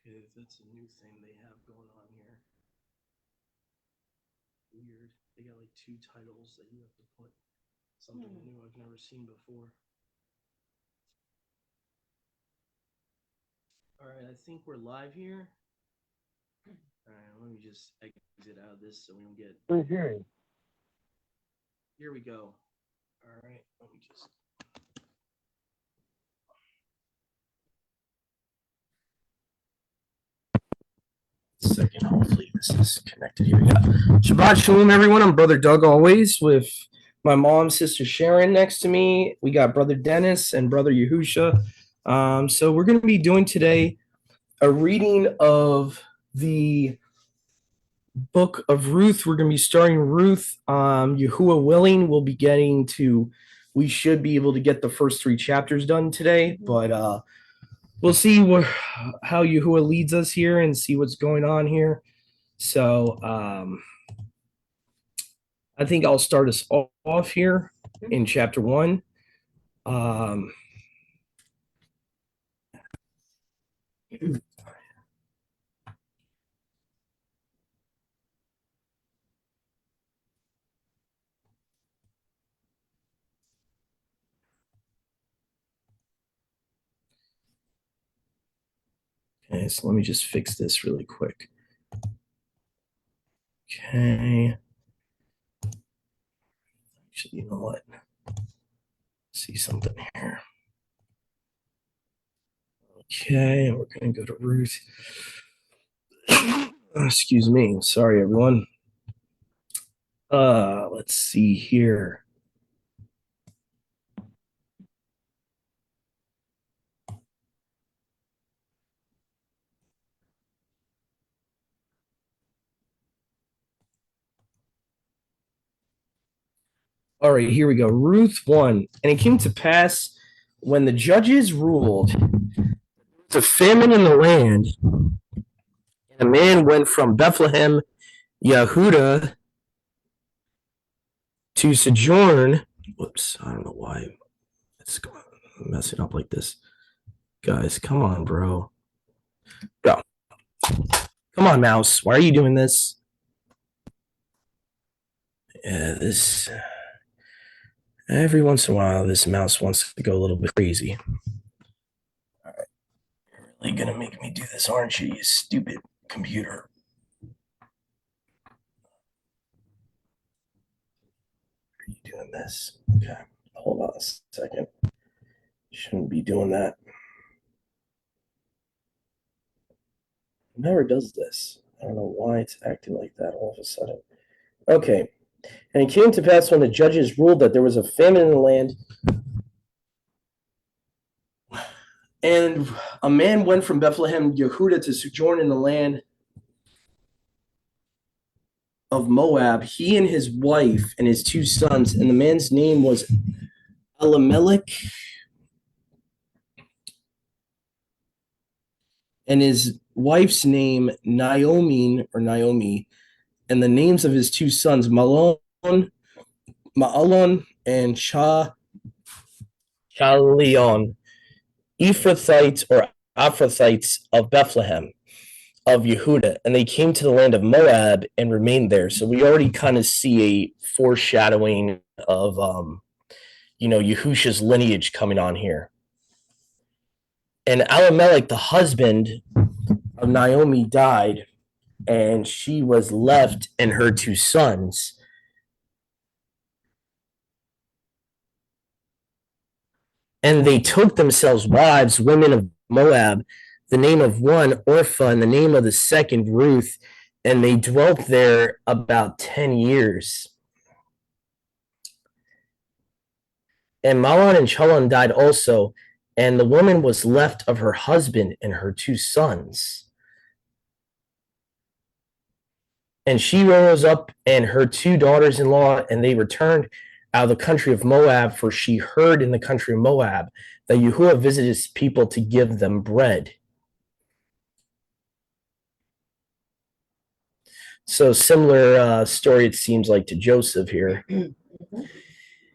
Okay, if that's a new thing they have going on here. Weird. They got like two titles that you have to put. Something new I've never seen before. All right, I think we're live here. All right, let me just exit out of this so we don't get. Here we go. All right, let me just. Second, hopefully this is connected. Here we go. Shabbat Shalom, everyone. I'm Brother Doug always with my mom, Sister Sharon next to me. We got Brother Dennis and Brother Yahusha. So we're going to be doing today a reading of the book of Ruth. We're going to be starting Ruth. Yahuwah willing, we should be able to get the first 3 chapters done today, but we'll see how Yahuwah leads us here and see what's going on here. So I think I'll start us off here in chapter 1. Okay, so let me just fix this really quick. Okay. Actually, you know what? See something here. Okay, we're going to go to Ruth. Excuse me. Sorry, everyone. Let's see here. All right, here we go. Ruth 1. And it came to pass when the judges ruled, the famine in the land, and a man went from Bethlehem, Yehuda, to sojourn. Whoops, I don't know why it's messing up like this. Guys, come on, bro. Go. Come on, mouse. Why are you doing this? Yeah, every once in a while, this mouse wants to go a little bit crazy. All right. You're really going to make me do this, aren't you, you stupid computer? Are you doing this? Okay. Hold on a second. Shouldn't be doing that. It never does this. I don't know why it's acting like that all of a sudden. Okay. And it came to pass when the judges ruled that there was a famine in the land, and a man went from Bethlehem, Yehuda, to sojourn in the land of Moab, he and his wife and his 2 sons, and the man's name was Elimelech, and his wife's name Naomi, and the names of his 2 sons, Ma'alon and Chalion, Ephrathites or Ephrathites of Bethlehem of Yehuda, and they came to the land of Moab and remained there. So we already kind of see a foreshadowing of Yahusha's lineage coming on here. And Elimelech, the husband of Naomi, died, and she was left and her 2 sons. And they took themselves wives, women of Moab, the name of one Orpah, and the name of the second Ruth, and they dwelt there about 10 years. And Mahlon and Chalion died also, and the woman was left of her husband and her 2 sons. And she rose up and her 2 daughters-in-law, and they returned out of the country of Moab, for she heard in the country of Moab that Yahuwah visited his people to give them bread. So similar story, it seems like, to Joseph here.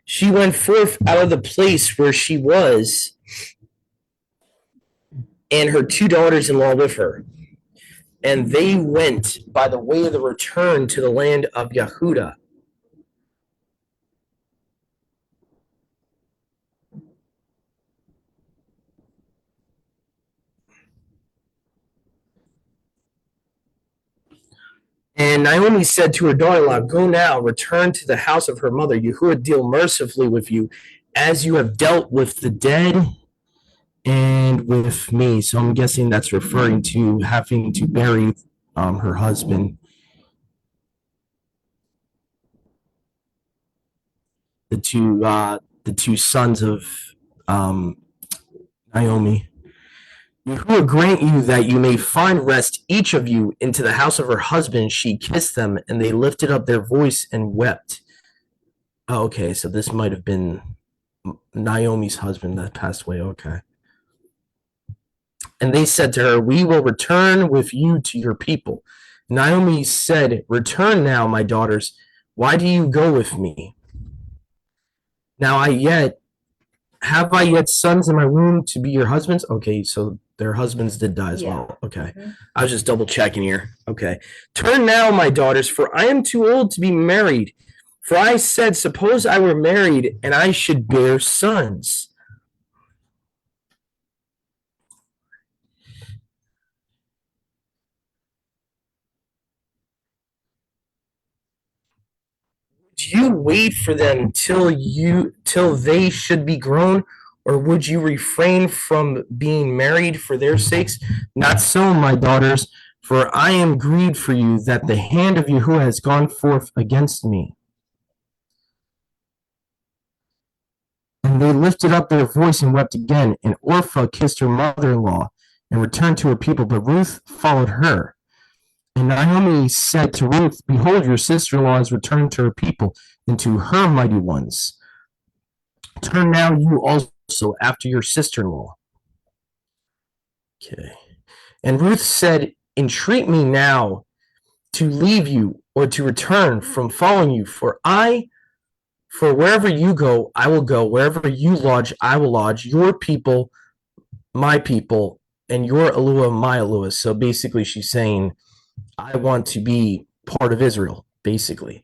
She went forth out of the place where she was, and her 2 daughters-in-law with her. and they went by the way of the return to the land of Yehuda. And Naomi said to her daughter-in-law, "Go now, return to the house of her mother. Yehuda deal mercifully with you, as you have dealt with the dead and with me." So I'm guessing that's referring to having to bury her husband. The two sons of Naomi. Yahuwah grant you that you may find rest, each of you, into the house of her husband. She kissed them, and they lifted up their voice and wept. Oh, okay, so this might have been Naomi's husband that passed away. Okay. And they said to her, "We will return with you to your people." Naomi said, "Return now, my daughters. Why do you go with me? Now have I yet sons in my womb to be your husbands?" Okay, so their husbands did die as well. Okay. I was just double checking here. Okay. "Turn now, my daughters, for I am too old to be married. For I said, suppose I were married and I should bear sons." Do you wait for them till they should be grown, or would you refrain from being married for their sakes? Not so, my daughters, for I am grieved for you that the hand of Yahuwah has gone forth against me. And they lifted up their voice and wept again. And Orpah kissed her mother-in-law and returned to her people, but Ruth followed her. And Naomi said to Ruth, "Behold, your sister-in-law has returned to her people and to her mighty ones. Turn now you also after your sister-in-law." Okay. And Ruth said, "Entreat me now to leave you or to return from following you, for wherever you go, I will go. Wherever you lodge, I will lodge. Your people, my people, and your Alua, my Alua." So basically, she's saying, I want to be part of Israel, basically.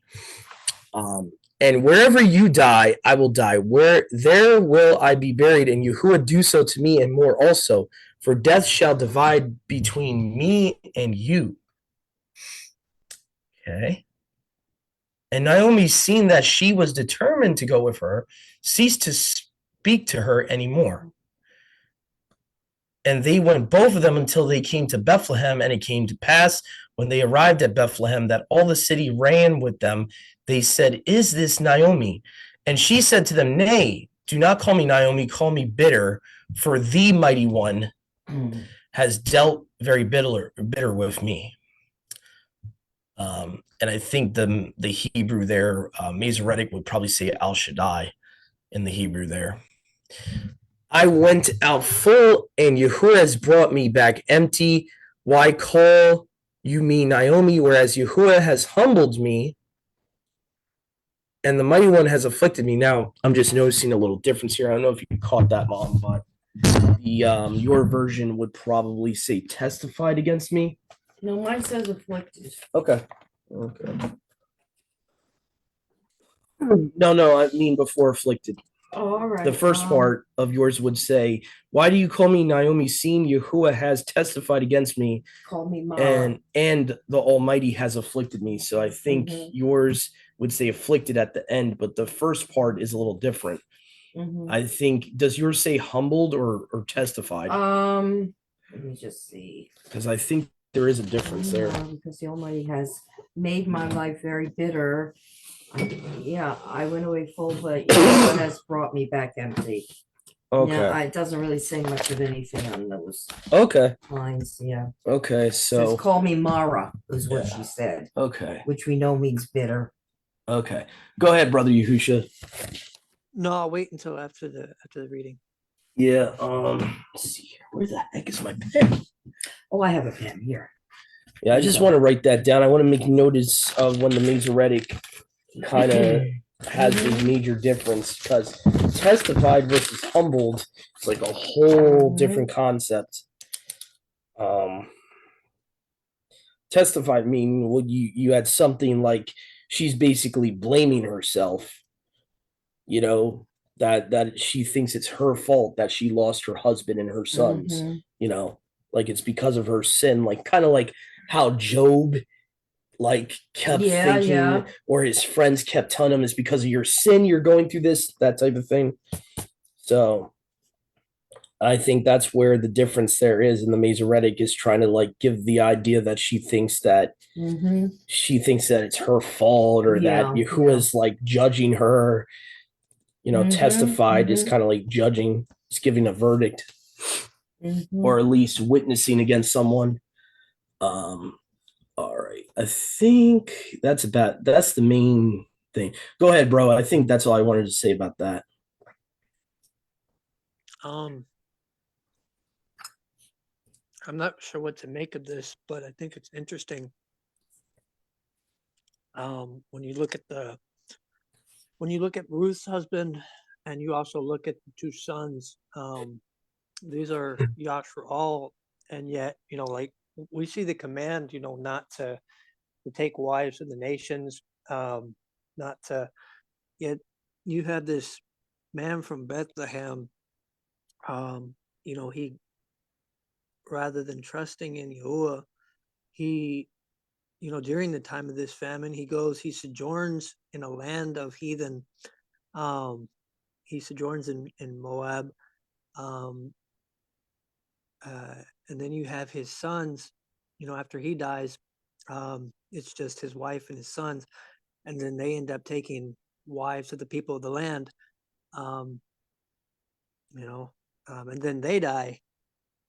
"And wherever you die, I will die. Where there will I be buried, and Yahuwah do so to me and more also. For death shall divide between me and you." Okay. And Naomi, seeing that she was determined to go with her, ceased to speak to her anymore. And they went both of them until they came to Bethlehem. And it came to pass, when they arrived at Bethlehem, that all the city ran with them. They said, "Is this Naomi?" And she said to them, "Nay, do not call me Naomi, call me bitter, for the mighty one has dealt very bitter with me." And I think the Hebrew there, Masoretic would probably say Al Shaddai in the Hebrew there. "I went out full, and Yahuwah has brought me back empty. Why call you me Naomi, whereas Yahuwah has humbled me, and the mighty one has afflicted me?" Now, I'm just noticing a little difference here. I don't know if you caught that, Mom, but your version would probably say testified against me. No, mine says afflicted. Okay. No, I mean before afflicted. Oh, all right. The first part of yours would say, "Why do you call me Naomi, seeing Yahuwah has testified against me, Call me Mara. and the Almighty has afflicted me?" So I think yours would say afflicted at the end, but the first part is a little different. I think, does yours say humbled or testified? Let me just see. Because I think there is a difference there. Because the Almighty has made my life very bitter. I went away full, but Yahweh has brought me back empty. Okay. Yeah, it doesn't really say much of anything on those lines. Yeah. Okay, It says, so "Call me Mara," is what she said, okay. which we know means bitter. Okay. Go ahead, Brother Yahusha. No, I'll wait until after the reading. Yeah, let's see here. Where the heck is my pen? Oh, I have a pen here. Yeah, I just want to write that down. I want to make notice of when the Masoretic kind of has a major difference, because testified versus humbled is like a whole different concept. testify, meaning would you had something like she's basically blaming herself, you know, that she thinks it's her fault that she lost her husband and her sons, Mhm. you know, like it's because of her sin, like kind of like how Job like kept Yeah, thinking, yeah. or his friends kept telling him it's because of your sin you're going through this, that type of thing. So I think that's where the difference there is in the Masoretic is trying to like give the idea that Mhm. she thinks that it's her fault, or that Yeah, Yahuwah yeah. is like judging her, you know, Mhm. testified is Mhm. kind of like judging, it's giving a verdict, Mhm. or at least witnessing against someone. Um, all right. I think that's the main thing. Go ahead, bro. I think that's all I wanted to say about that. Um, I'm not sure what to make of this, but I think it's interesting. When you look at Ruth's husband, and you also look at the two sons, these are Yashraal, and yet, like we see the command, not to take wives of the nations, not to, yet you have this man from Bethlehem, um, he, rather than trusting in Yahuwah, he, during the time of this famine, he sojourns in a land of heathen. Um, he sojourns in Moab. Um, uh, and then you have his sons, after he dies, it's just his wife and his sons. And then they end up taking wives of the people of the land, um, you know, and then they die,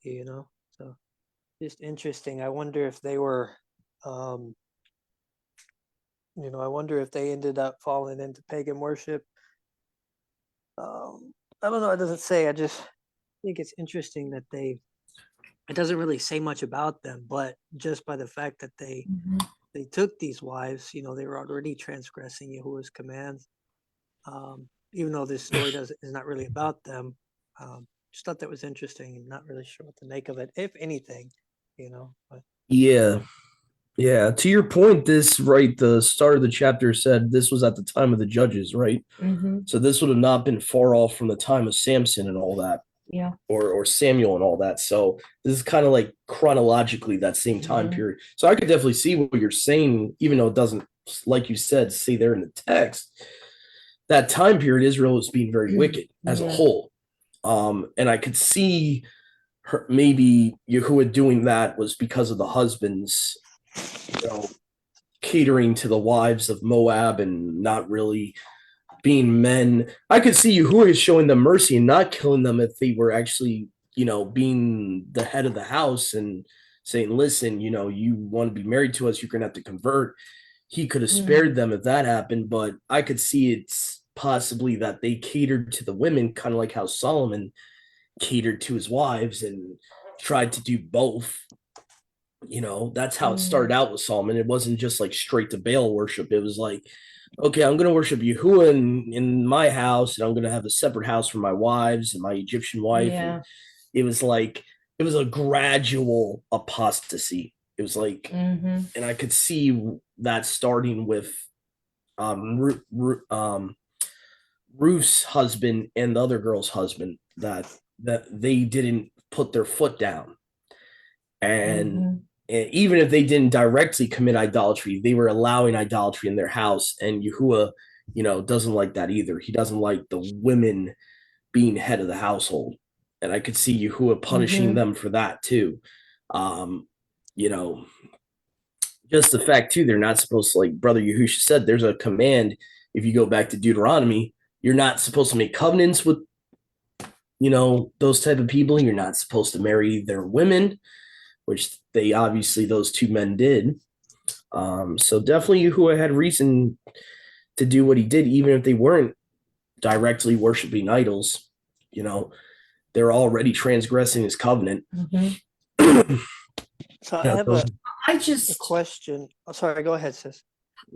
so just interesting. I wonder if they were, um, I wonder if they ended up falling into pagan worship. I don't know. It doesn't say. I just think it's interesting that it doesn't really say much about them, but just by the fact that Mhm. they took these wives, they were already transgressing Yahuwah's commands. Even though this story is not really about them, just thought that was interesting, and not really sure what to make of it, if anything, But Yeah. Yeah. To your point, this right, the start of the chapter said this was at the time of the judges, right? Mhm. So this would have not been far off from the time of Samson and all that, Yeah. or Samuel and all that. So this is kind of like chronologically that same time Mhm. period. So I could definitely see what you're saying, even though it doesn't, like you said, say there in the text. That time period, Israel was being very wicked as a Yeah. whole. And I could see her, maybe Yahuwah doing that was because of the husbands, you know, catering to the wives of Moab and not really being men. I could see Yahuwah is showing them mercy and not killing them if they were actually, being the head of the house and saying, listen, you want to be married to us, you're going to have to convert. He could have Mm. spared them if that happened, but I could see it's possibly that they catered to the women, kind of like how Solomon catered to his wives and tried to do both. That's how it Mm. started out with Solomon. It wasn't just like straight to Baal worship. It was like, okay, I'm going to worship Yahuwah in my house, and I'm going to have a separate house for my wives and my Egyptian wife. And Yeah. it was like, it was a gradual apostasy. It was like, Mhm. and I could see that starting with Ruth's husband and the other girl's husband, that they didn't put their foot down, and Mhm. even if they didn't directly commit idolatry, they were allowing idolatry in their house. And Yahuwah, doesn't like that either. He doesn't like the women being head of the household. And I could see Yahuwah punishing Mhm. them for that too. Um, you know, just the fact too, they're not supposed to, like Brother Yahusha said, there's a command. If you go back to Deuteronomy, you're not supposed to make covenants with, those type of people. You're not supposed to marry their women, which they obviously, those two men did. So definitely Yahuwah had reason to do what he did, even if they weren't directly worshiping idols. You know, they're already transgressing his covenant. Mhm. so I Yeah, have so I a just question. Oh, sorry, go ahead, sis.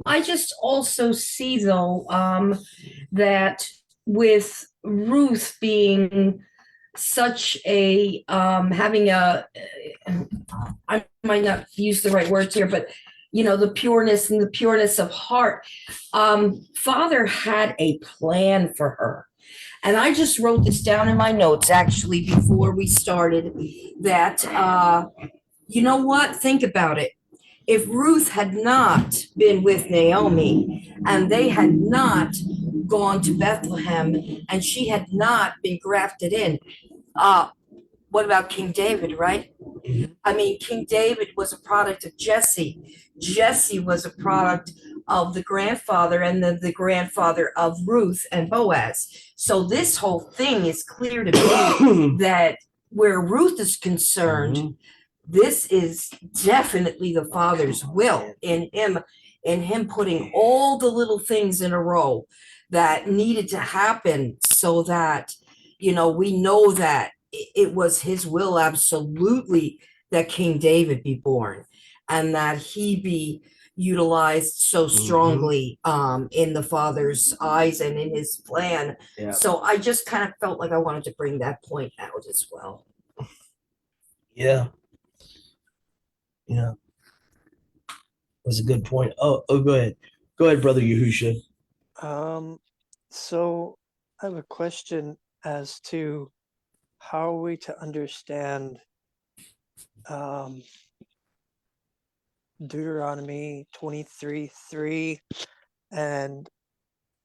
I just also see though that with Ruth being such a having a I might might not use the right words here, but the pureness and the pureness of heart. Father had a plan for her. And I just wrote this down in my notes actually before we started that, you know what? Think about it. If Ruth had not been with Naomi and they had not gone to Bethlehem and she had not been grafted in, what about King David, right? I mean, King David was a product of Jesse. Jesse was a product of the grandfather and then the grandfather of Ruth and Boaz. So this whole thing is clear to me that where Ruth is concerned, this is definitely the Father's will in him putting all the little things in a row that needed to happen so that, we know that it was his will absolutely that King David be born and that he be utilized so strongly in the Father's eyes and in his plan. Yeah. So I just kind of felt like I wanted to bring that point out as well. Yeah. Yeah. That's a good point. Oh, go ahead. Go ahead, Brother Yahusha. So I have a question as to how are we to understand Deuteronomy 23:3 and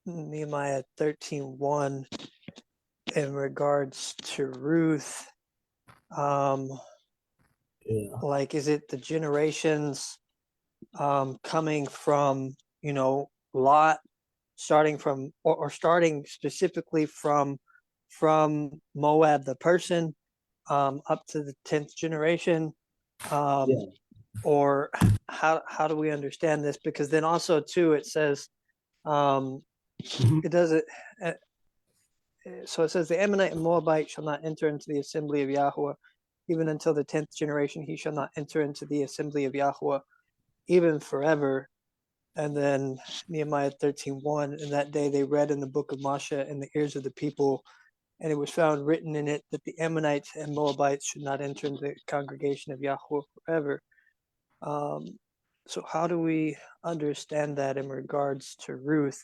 Nehemiah 13:1 in regards to Ruth. Like, is it the generations coming from, Lot, starting from, or starting specifically from Moab, the person, up to the 10th generation? Or how do we understand this? Because then also too, it says, it doesn't, so it says the Ammonite and Moabite shall not enter into the assembly of Yahweh, even until the 10th generation, he shall not enter into the assembly of Yahweh, even forever. And then Nehemiah 13:1, in that day they read in the book of Moshe in the ears of the people, and it was found written in it that the Ammonites and Moabites should not enter into the congregation of Yahweh forever. So how do we understand that in regards to Ruth?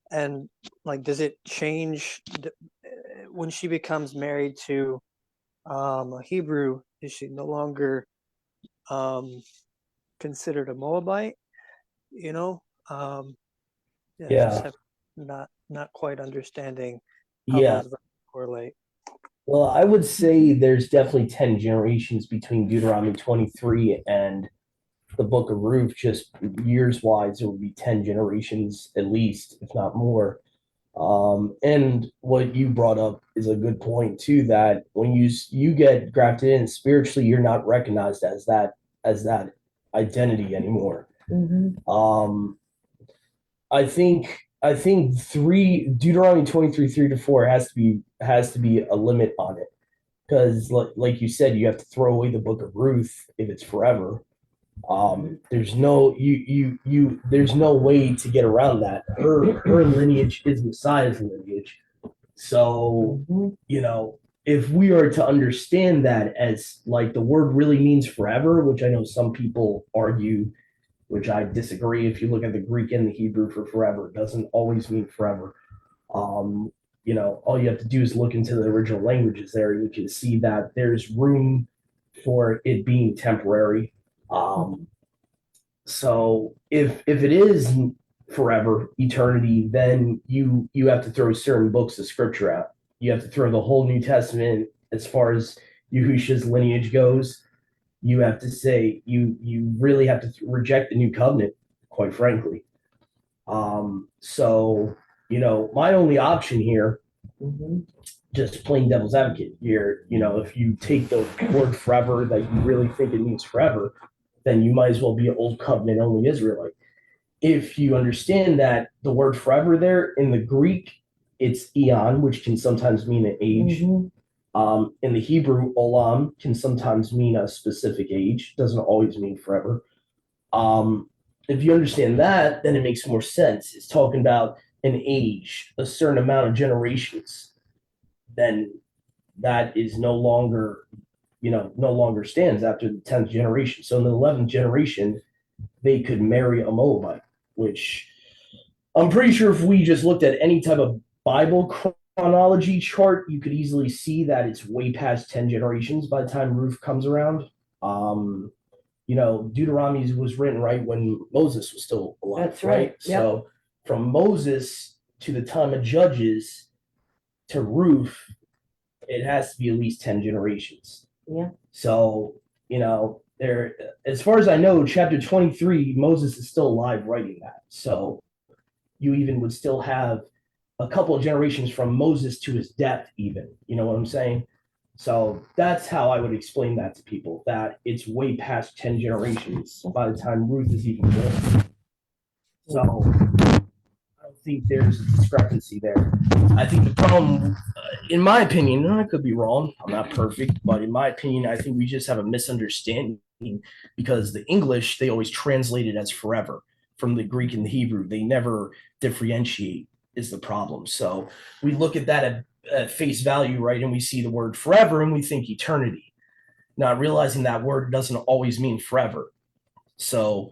And like, does it change when she becomes married to a Hebrew? Is she no longer considered a Moabite? Just have not quite understanding how those correlate. Well, I would say there's definitely 10 generations between Deuteronomy 23 and the book of Ruth. Just years wise, it would be 10 generations at least, if not more. And what you brought up is a good point too, that when you get grafted in spiritually, you're not recognized as that identity anymore. I think Deuteronomy 23:3-4 has to be a limit on it, because like you said, you have to throw away the book of Ruth if it's forever. There's no there's no way to get around that. Her lineage is Messiah's lineage. So if we are to understand that as like the word really means forever, which I know some people argue, which I disagree. If you look at the Greek and the Hebrew for forever, it doesn't always mean forever. All you have to do is look into the original languages there. You can see that there's room for it being temporary. So if it is forever, eternity, then you have to throw certain books of scripture out. You have to throw the whole New Testament as far as Yahusha's lineage goes. You have to say you really have to reject the new covenant, quite frankly. So my only option here, just plain devil's advocate here, if you take the word forever that you really think it means forever, then you might as well be an old covenant only Israelite. If you understand that the word forever there in the Greek, it's eon, which can sometimes mean an age. In the Hebrew, olam can sometimes mean a specific age, doesn't always mean forever. If you understand that, then it makes more sense. It's talking about an age, a certain amount of generations. Then that is no longer no longer stands after the 10th generation. So in the 11th generation, they could marry a Moabite, which I'm pretty sure if we just looked at any type of Bible chronology chart, you could easily see that it's way past 10 generations by the time Ruth comes around. Deuteronomy was written right when Moses was still alive. That's right. Yep. So from Moses to the time of Judges to Ruth, it has to be at least 10 generations. Yeah. So, there, as far as I know, chapter 23, Moses is still alive writing that. So you even would still have a couple of generations from Moses to his death, even. You know what I'm saying? So that's how I would explain that to people, that it's way past 10 generations by the time Ruth is even born. So I don't think there's a discrepancy there. I think the problem, in my opinion, and I could be wrong, I'm not perfect, but in my opinion, I think we just have a misunderstanding because the English, they always translate it as forever from the Greek and the Hebrew. They never differentiate is the problem. So we look at that at face value, right? And we see the word forever and we think eternity, not realizing that word doesn't always mean forever. So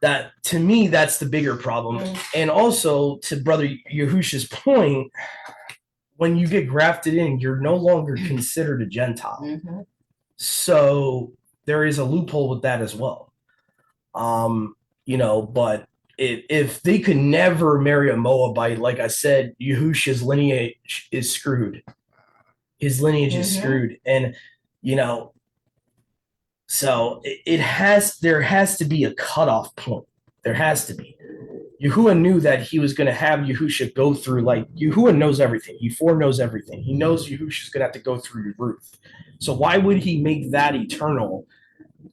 that, to me, that's the bigger problem. And also, to Brother Yahusha's point, when you get grafted in, you're no longer considered a Gentile. Mm-hmm. So there is a loophole with that as well. But if they could never marry a Moabite, like I said, Yahusha's lineage is screwed. His lineage is screwed. And, so there has to be a cutoff point. There has to be. Yahuwah knew that he was going to have Yahusha go through, like, Yahuwah knows everything. He foreknows everything. He knows Yahusha's going to have to go through Ruth. So why would he make that eternal,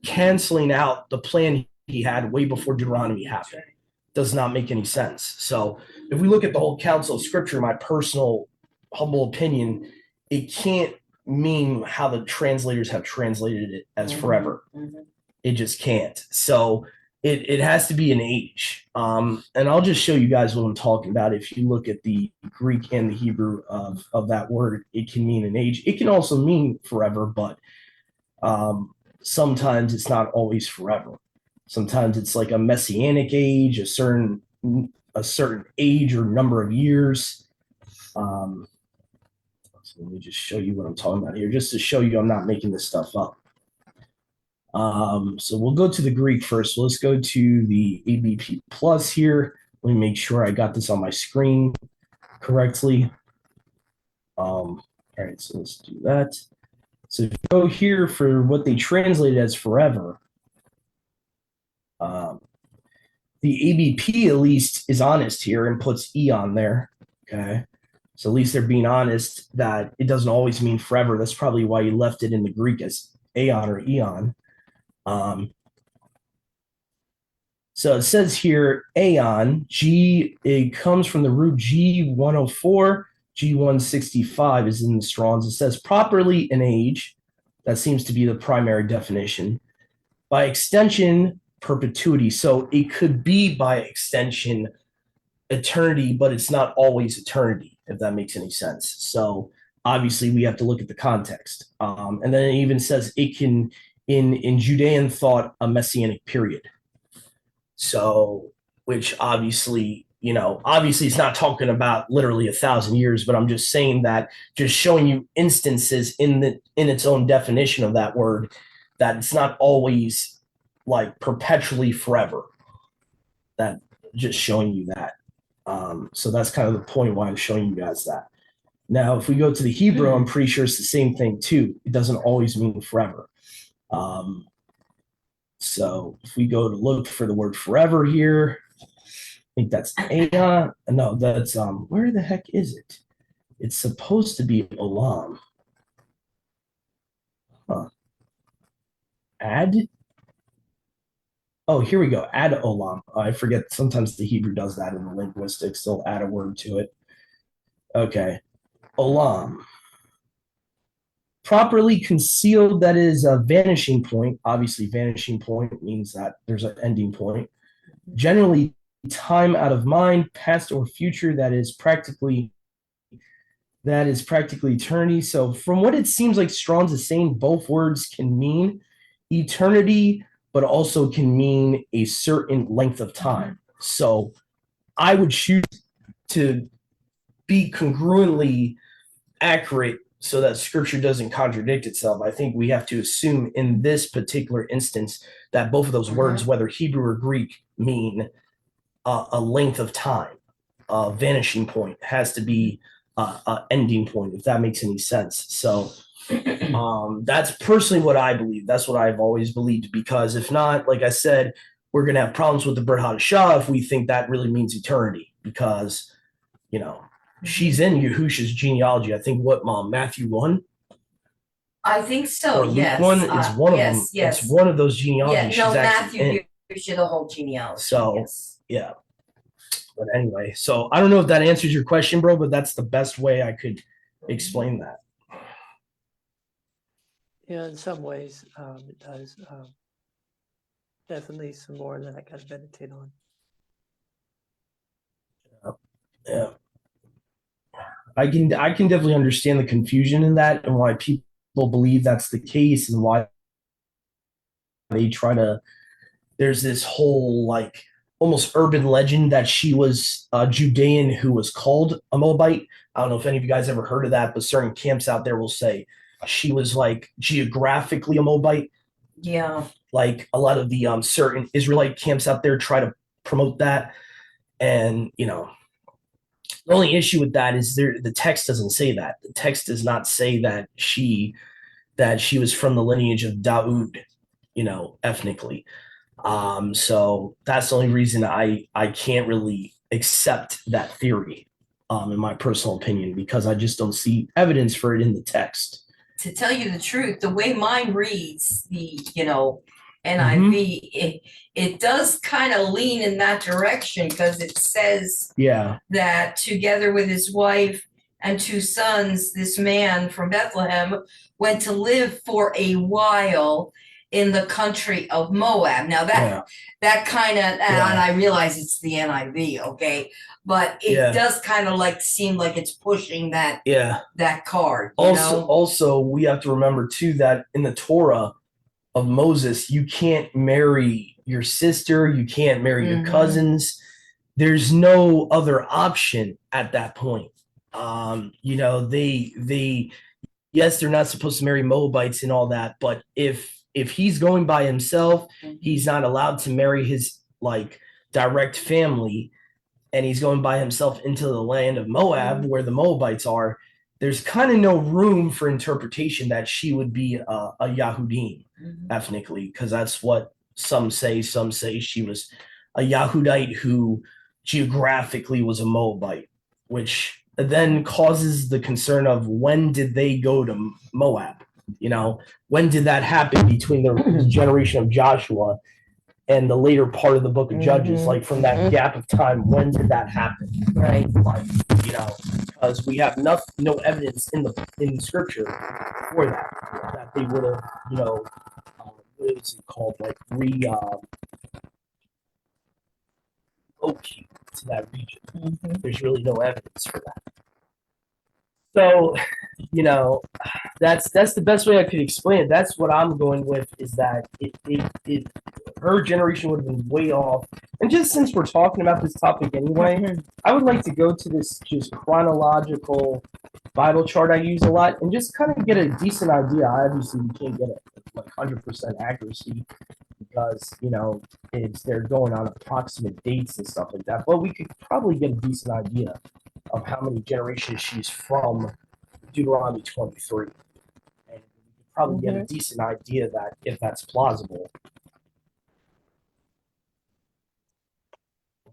canceling out the plan he had way before Deuteronomy happened? Does not make any sense. So if we look at the whole counsel of Scripture, my personal humble opinion, it can't mean how the translators have translated it as forever. It just can't. So it has to be an age. And I'll just show you guys what I'm talking about. If you look at the Greek and the Hebrew of that word, it can mean an age. It can also mean forever, but sometimes it's not always forever. Sometimes it's like a messianic age, a certain age or number of years. So let me just show you what I'm talking about here, just to show you I'm not making this stuff up. So we'll go to the Greek first. So let's go to the ABP plus here. Let me make sure I got this on my screen correctly. All right, so let's do that. So if you go here for what they translated as forever, the ABP at least is honest here and puts eon there. Okay. So at least they're being honest that it doesn't always mean forever. That's probably why you left it in the Greek as aeon or eon. So it says here aeon, it comes from the root G104, G165 is in the Strongs. It says properly an age. That seems to be the primary definition. By extension, perpetuity. So it could be by extension eternity, but it's not always eternity, if that makes any sense. So obviously we have to look at the context. And then it even says it can, in Judean thought, a messianic period. So, which obviously, obviously it's not talking about literally 1,000 years, but I'm just saying that, just showing you instances in its own definition of that word, that it's not always like perpetually forever. That just showing you that. So that's kind of the point why I'm showing you guys that. Now, if we go to the Hebrew, I'm pretty sure it's the same thing too. It doesn't always mean forever. So if we go to look for the word forever here, I think that's aeon. No, that's where the heck is it? It's supposed to be olam. Ad. Oh, here we go. Add olam. I forget. Sometimes the Hebrew does that in the linguistics. They'll add a word to it. Okay. Olam. Properly concealed, that is a vanishing point. Obviously, vanishing point means that there's an ending point. Generally, time out of mind, past or future, that is practically that is practically eternity. So, from what it seems like Strong's is saying, both words can mean eternity, but also can mean a certain length of time. So, I would choose to be congruently accurate so that scripture doesn't contradict itself. I think we have to assume in this particular instance that both of those words, whether Hebrew or Greek, mean a length of time. A vanishing point has to be a ending point, if that makes any sense. So that's personally what I believe. That's what I've always believed, because if not, like I said, we're going to have problems with the Brit Hadashah if we think that really means eternity, because, you know, she's in Yahusha's genealogy. I think what, Mom, Matthew 1? I think so. Or Luke Yes. 1? It's one of them. Yes. It's one of those genealogies. Yeah. No, she's actually Matthew in. gives you the whole genealogy. So, yes. Yeah. But anyway, so I don't know if that answers your question, bro, but that's the best way I could explain that. Yeah, in some ways, it does. Definitely some more that I got to meditate on. Yeah. I can definitely understand the confusion in that and why people believe that's the case and why they try to. There's this whole like almost urban legend that she was a Judean who was called a Moabite. I don't know if any of you guys ever heard of that, but certain camps out there will say she was like geographically a Moabite. Yeah. Like a lot of the certain Israelite camps out there try to promote that. And, you know, the only issue with that is the text doesn't say that. The text does not say that she was from the lineage of Daoud, you know, ethnically. So that's the only reason I can't really accept that theory, in my personal opinion, because I just don't see evidence for it in the text. To tell you the truth, the way mine reads, the NIV, it does kind of lean in that direction, because it says that together with his wife and 2 sons, this man from Bethlehem went to live for a while in the country of Moab. Now that kind of, and I realize it's the NIV, okay, but it does kind of like seem like it's pushing that that card. Also, we have to remember too that in the Torah of Moses, you can't marry your sister, you can't marry your cousins. There's no other option at that point. You know, they yes, they're not supposed to marry Moabites and all that, but if he's going by himself, he's not allowed to marry his like direct family, and he's going by himself into the land of Moab where the Moabites are. There's kind of no room for interpretation that she would be a Yahudim ethnically, because that's what some say. Some say she was a Yahudite who geographically was a Moabite, which then causes the concern of when did they go to Moab? You know, when did that happen between the generation of Joshua and the later part of the book of Judges? Like from that gap of time, when did that happen? Right. Like, you know, because we have no evidence in scripture for that they would have, you know, what is it called, like relocate to that region. There's really no evidence for that. So, you know, that's the best way I could explain it. That's what I'm going with, is that it her generation would have been way off. And just since we're talking about this topic anyway, I would like to go to this just chronological Bible chart I use a lot and just kind of get a decent idea. Obviously, we can't get it like 100% accuracy because, you know, they're going on approximate dates and stuff like that. But we could probably get a decent idea of how many generations she's from Deuteronomy 23. And we could probably get a decent idea that if that's plausible.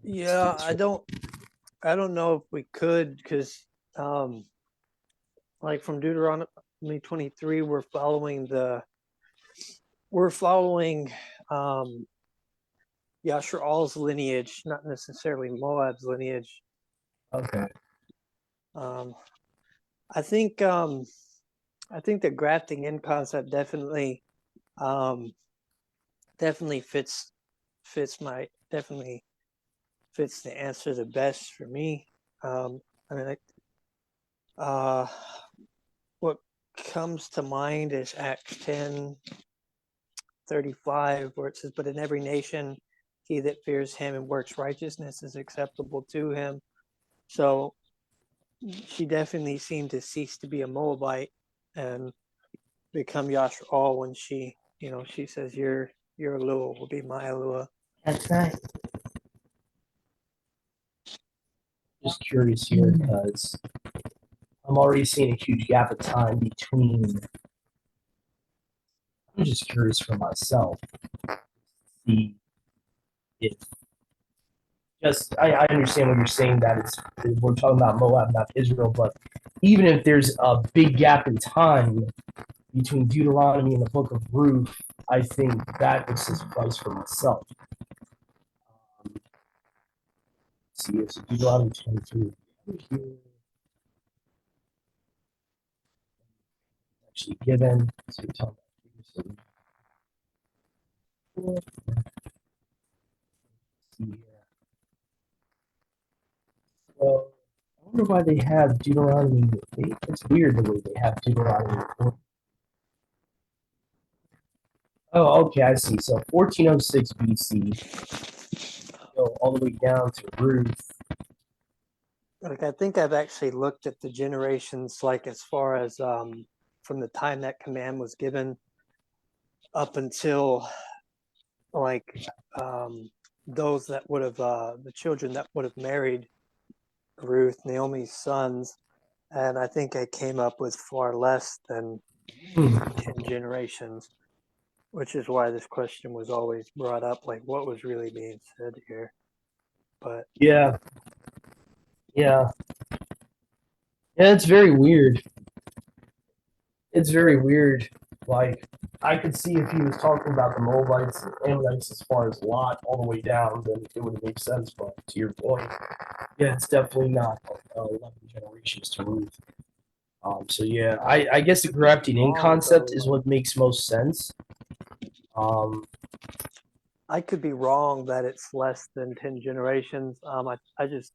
Yeah, I don't know if we could, because like from Deuteronomy 23, we're following Yashar'al's lineage, not necessarily Moab's lineage. Okay. I think the grafting in concept definitely fits the answer the best for me. I mean, Uh, what comes to mind is Acts 10:35, where it says, "But in every nation, he that fears him and works righteousness is acceptable to him." So she definitely seemed to cease to be a Moabite and become Yashral when she, she says, "Your Alua will be my Alua." That's right. Just curious here because I'm already seeing a huge gap of time between. I'm just curious for myself. See if just I understand what you're saying that we're talking about Moab, not Israel, but even if there's a big gap in time between Deuteronomy and the book of Ruth, I think that would suffice for myself. See, it's Deuteronomy 23. Actually given. So we're talking about see here. So I wonder why they have Deuteronomy. It's weird the way they have Deuteronomy. Oh, okay, I see. So 1406 BC, go all the way down to Ruth. Like, I think I've actually looked at the generations, like as far as from the time that command was given up until like those that would have the children that would have married Ruth, Naomi's sons, and I think I came up with far less than 10 generations, which is why this question was always brought up, like what was really being said here. But Yeah, yeah, yeah. It's very weird. It's very weird. Like I could see if he was talking about the Moabites and Ammonites as far as Lot all the way down, then it would make sense. But to your point, yeah, it's definitely not 11 generations to Ruth. So yeah, I guess the grafting in concept is what makes most sense. I could be wrong that it's less than 10 generations. I just,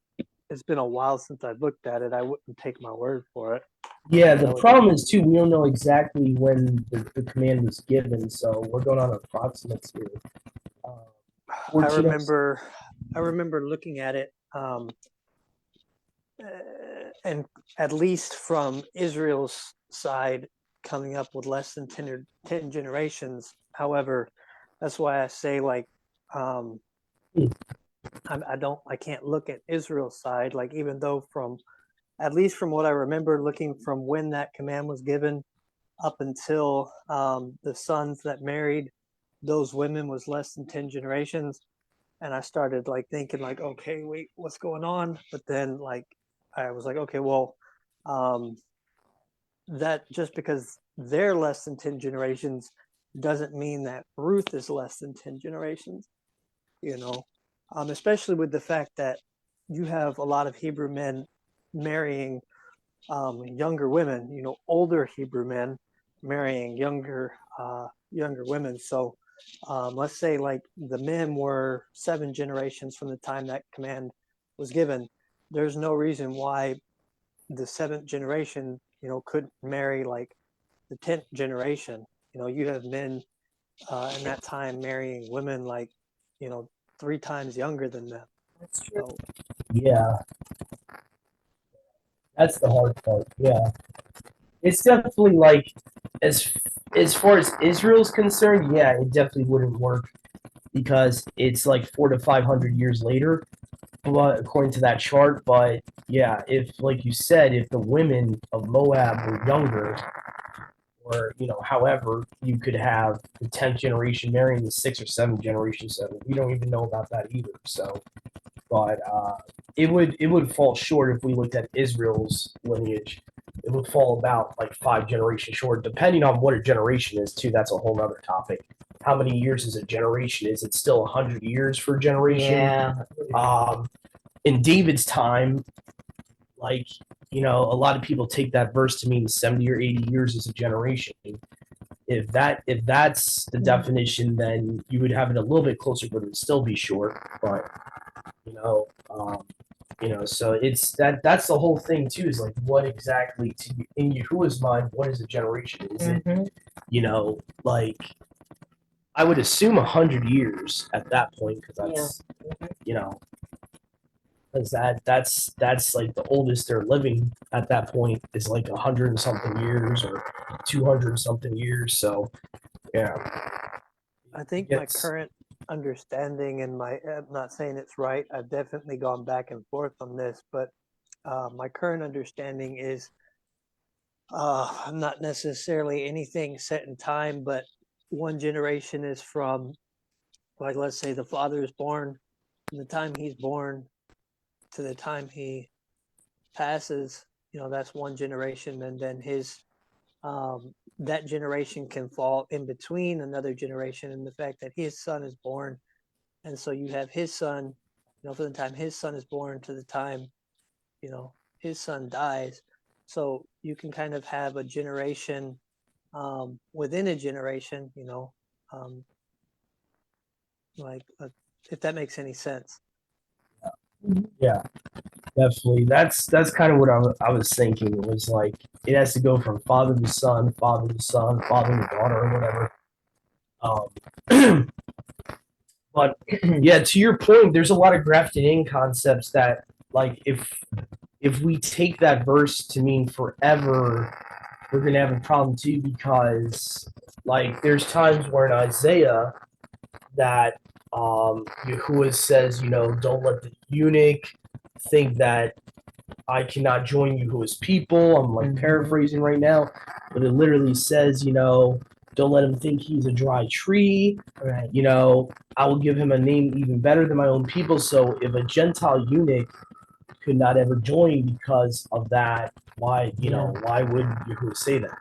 it's been a while since I've looked at it. I wouldn't take my word for it. Yeah, the problem is too, we don't know exactly when the command was given, so we're going on approximates here. I remember looking at it, and at least from Israel's side, coming up with less than 10 generations. However, that's why I say, like, I can't look at Israel's side, like, even though at least from what I remember, looking from when that command was given up until the sons that married those women was less than 10 generations. And I started like thinking like, okay, wait, what's going on? But then like, I was like, okay, well, that just because they're less than 10 generations doesn't mean that Ruth is less than 10 generations, especially with the fact that you have a lot of Hebrew men marrying younger women, older Hebrew men marrying younger women. So let's say like the men were 7 generations from the time that command was given. There's no reason why the 7th generation, couldn't marry like the 10th generation. You have men in that time marrying women like, 3 times younger than them. That's true. So, Yeah, that's the hard part. Yeah, it's definitely like as far as Israel's concerned, yeah, it definitely wouldn't work because it's like 400 to 500 years later, but according to that chart. But yeah, if like you said, if the women of Moab were younger, or however, you could have the 10th generation marrying the 6th or 7th generation. So we don't even know about that either. So, but it would fall short if we looked at Israel's lineage. It would fall about like 5 generations short, depending on what a generation is too. That's a whole other topic. How many years is a generation? Is it still 100 years for a generation? Yeah. In David's time, like a lot of people take that verse to mean 70 or 80 years as a generation. If that's the definition, then you would have it a little bit closer, but it would still be short. But you know, um, So it's that's the whole thing too, is like what exactly in Yahuwah's mind, what is a generation? Is it, like I would assume 100 years at that point, because that's you know because that's like the oldest they're living at that point is like 100 and something years or 200 something years. So yeah, I think my current understanding, and I'm not saying it's right, I've definitely gone back and forth on this, but my current understanding is not necessarily anything set in time, but one generation is from, like, let's say the father is born, from the time he's born to the time he passes, that's one generation, and then that generation can fall in between another generation, and the fact that his son is born, and so you have his son, from the time his son is born to the time his son dies. So you can kind of have a generation within a generation, um, like if that makes any sense. Yeah, definitely. That's kind of what I was thinking. It was like it has to go from father to son, father to son, father to daughter, or whatever. But yeah, to your point, there's a lot of grafted in concepts that, like, if we take that verse to mean forever, we're gonna have a problem too, because like there's times where in Isaiah that Yahuwah says, don't let the eunuch think that I cannot join Yahuwah's people. I'm like paraphrasing right now, but it literally says, don't let him think he's a dry tree. Right. I will give him a name even better than my own people. So if a Gentile eunuch could not ever join because of that, why would Yahuwah say that?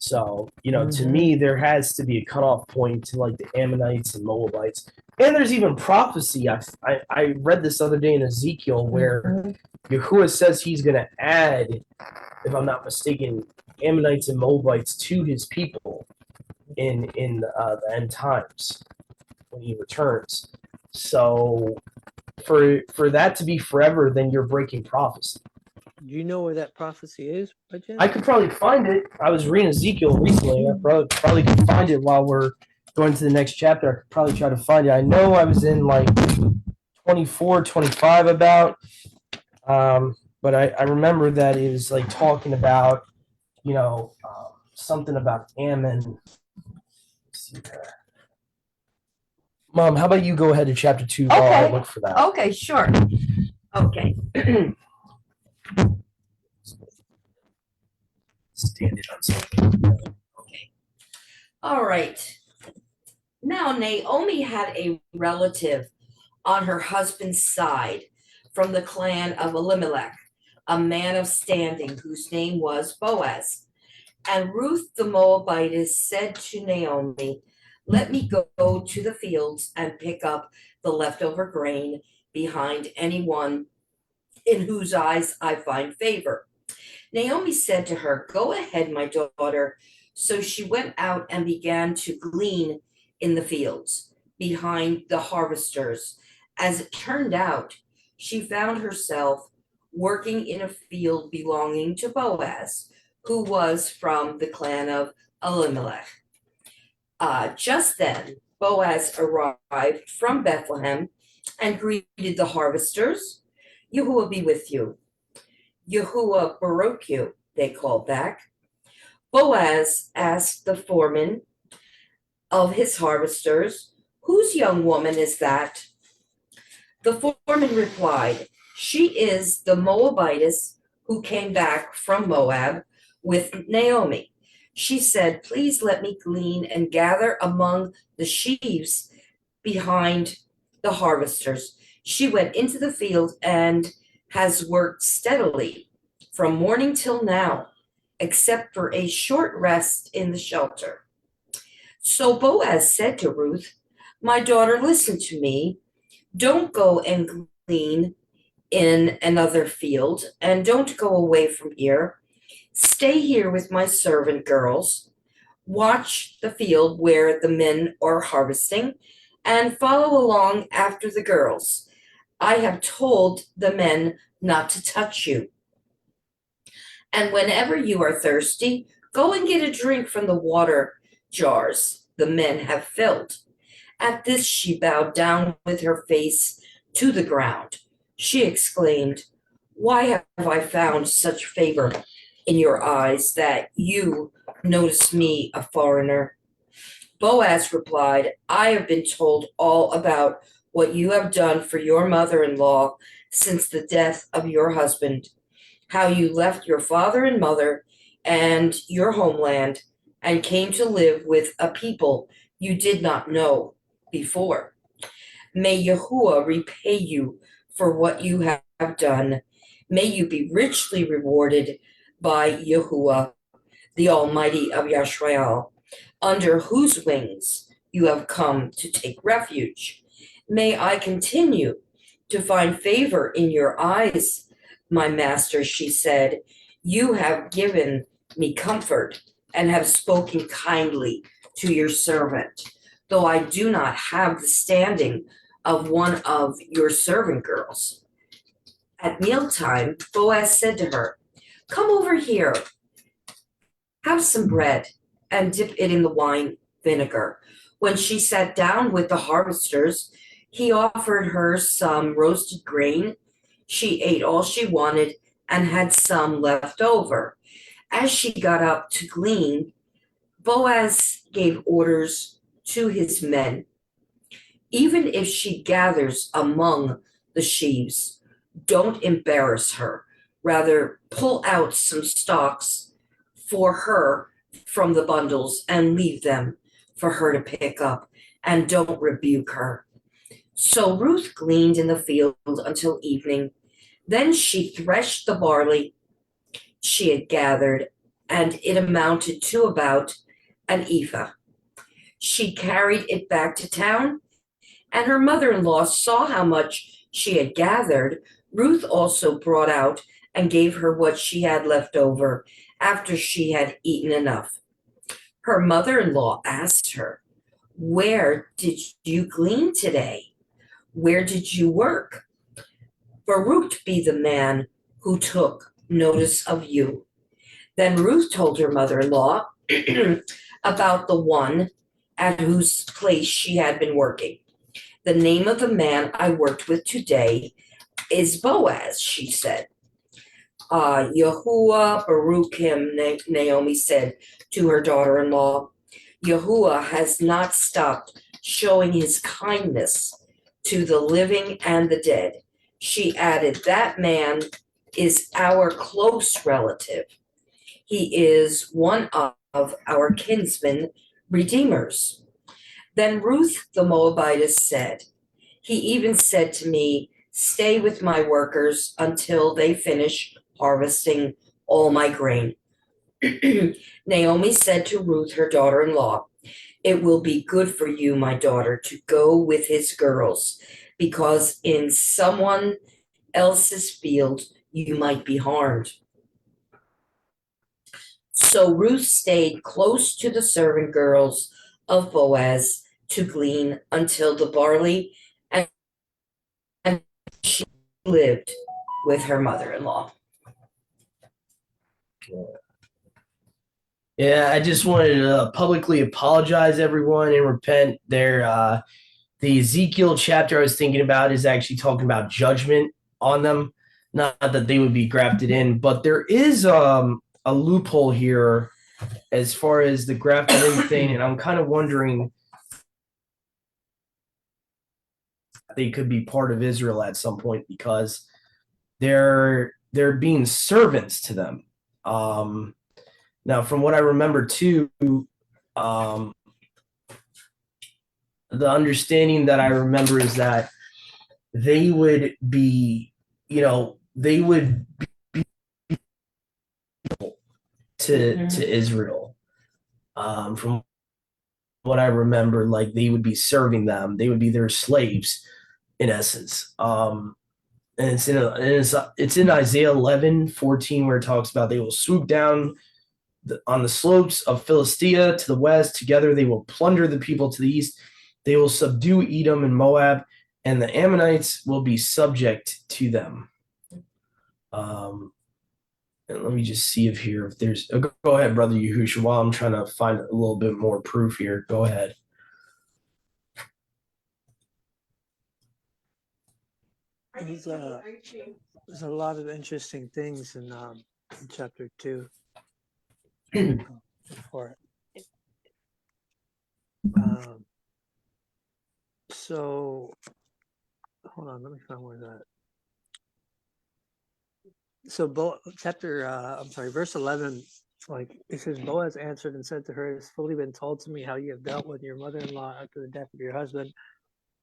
So, to me, there has to be a cutoff point to like the Ammonites and Moabites. And there's even prophecy. I read this other day in Ezekiel where Yahuwah says he's going to add, if I'm not mistaken, Ammonites and Moabites to his people in the end times when he returns. So for that to be forever, then you're breaking prophecy. Do you know where that prophecy is, by chance? I could probably find it. I was reading Ezekiel recently. I probably could find it while we're going to the next chapter. I could probably try to find it. I know I was in like 24, 25 about, but I remember that it was like talking about, something about Ammon. Let's see there. Mom, how about you go ahead to chapter 2 while I look for that? Okay, sure. Okay. Stand it on something. Okay. All right. Now, Naomi had a relative on her husband's side from the clan of Elimelech, a man of standing whose name was Boaz. And Ruth the Moabitess said to Naomi, let me go to the fields and pick up the leftover grain behind anyone in whose eyes I find favor. Naomi said to her, go ahead, my daughter. So she went out and began to glean in the fields behind the harvesters. As it turned out, she found herself working in a field belonging to Boaz, who was from the clan of Elimelech. Just then, Boaz arrived from Bethlehem and greeted the harvesters. Yahuwah be with you. Yahuwah Baruch you, they called back. Boaz asked the foreman of his harvesters, whose young woman is that? The foreman replied, she is the Moabitess who came back from Moab with Naomi. She said, please let me glean and gather among the sheaves behind the harvesters. She went into the field and has worked steadily from morning till now, except for a short rest in the shelter. So Boaz said to Ruth, my daughter, listen to me. Don't go and glean in another field, and don't go away from here. Stay here with my servant girls. Watch the field where the men are harvesting, and follow along after the girls. I have told the men not to touch you. And whenever you are thirsty, go and get a drink from the water jars the men have filled. At this, she bowed down with her face to the ground. She exclaimed, Why have I found such favor in your eyes that you notice me, a foreigner? Boaz replied, I have been told all about what you have done for your mother in law since the death of your husband, how you left your father and mother and your homeland and came to live with a people you did not know before. May Yahuwah repay you for what you have done. May you be richly rewarded by Yahuwah, the Almighty of Yashrael, under whose wings you have come to take refuge. May I continue to find favor in your eyes, my master, she said. You have given me comfort and have spoken kindly to your servant, though I do not have the standing of one of your servant girls. At mealtime, Boaz said to her, Come over here, have some bread, and dip it in the wine vinegar. When she sat down with the harvesters, he offered her some roasted grain. She ate all she wanted and had some left over. As she got up to glean, Boaz gave orders to his men. Even if she gathers among the sheaves, don't embarrass her. Rather, pull out some stalks for her from the bundles and leave them for her to pick up, and don't rebuke her. So Ruth gleaned in the field until evening. Then she threshed the barley she had gathered, and it amounted to about an ephah. She carried it back to town, and her mother-in-law saw how much she had gathered. Ruth also brought out and gave her what she had left over after she had eaten enough. Her mother-in-law asked her, Where did you glean today? Where did you work? Baruch be the man who took notice of you. Then Ruth told her mother-in-law about the one at whose place she had been working. The name of the man I worked with today is Boaz, she said. Yahuwah Baruch him, Naomi said to her daughter-in-law. Yahuwah has not stopped showing his kindness to the living and the dead. She added, That man is our close relative. He is one of our kinsman redeemers. Then Ruth the Moabitess said, He even said to me, Stay with my workers until they finish harvesting all my grain. Naomi said to Ruth, her daughter-in-law, It will be good for you, my daughter, to go with his girls, because in someone else's field you might be harmed. So Ruth stayed close to the servant girls of Boaz to glean until the barley, and she lived with her mother-in-law. Yeah, I just wanted to publicly apologize, everyone, and repent. The Ezekiel chapter I was thinking about is actually talking about judgment on them, not that they would be grafted in, but there is a loophole here as far as the grafted in thing, and I'm kind of wondering if they could be part of Israel at some point because they're being servants to them. Now, from what I remember too, the understanding that I remember is that they would be, they would be to Israel. From what I remember, like they would be serving them, they would be their slaves, in essence. And it's in Isaiah 11:14 where it talks about they will swoop down on the slopes of Philistia to the west. Together they will plunder the people to the east. They will subdue Edom and Moab and the Ammonites will be subject to them. And let me just see if there's. Go ahead, brother Yahusha. While I'm trying to find a little bit more proof here, go ahead. There's a lot of interesting things in chapter 2 for it. So hold on, let me find where that. So verse 11, like it says, Boaz answered and said to her, "It has fully been told to me how you have dealt with your mother-in-law after the death of your husband,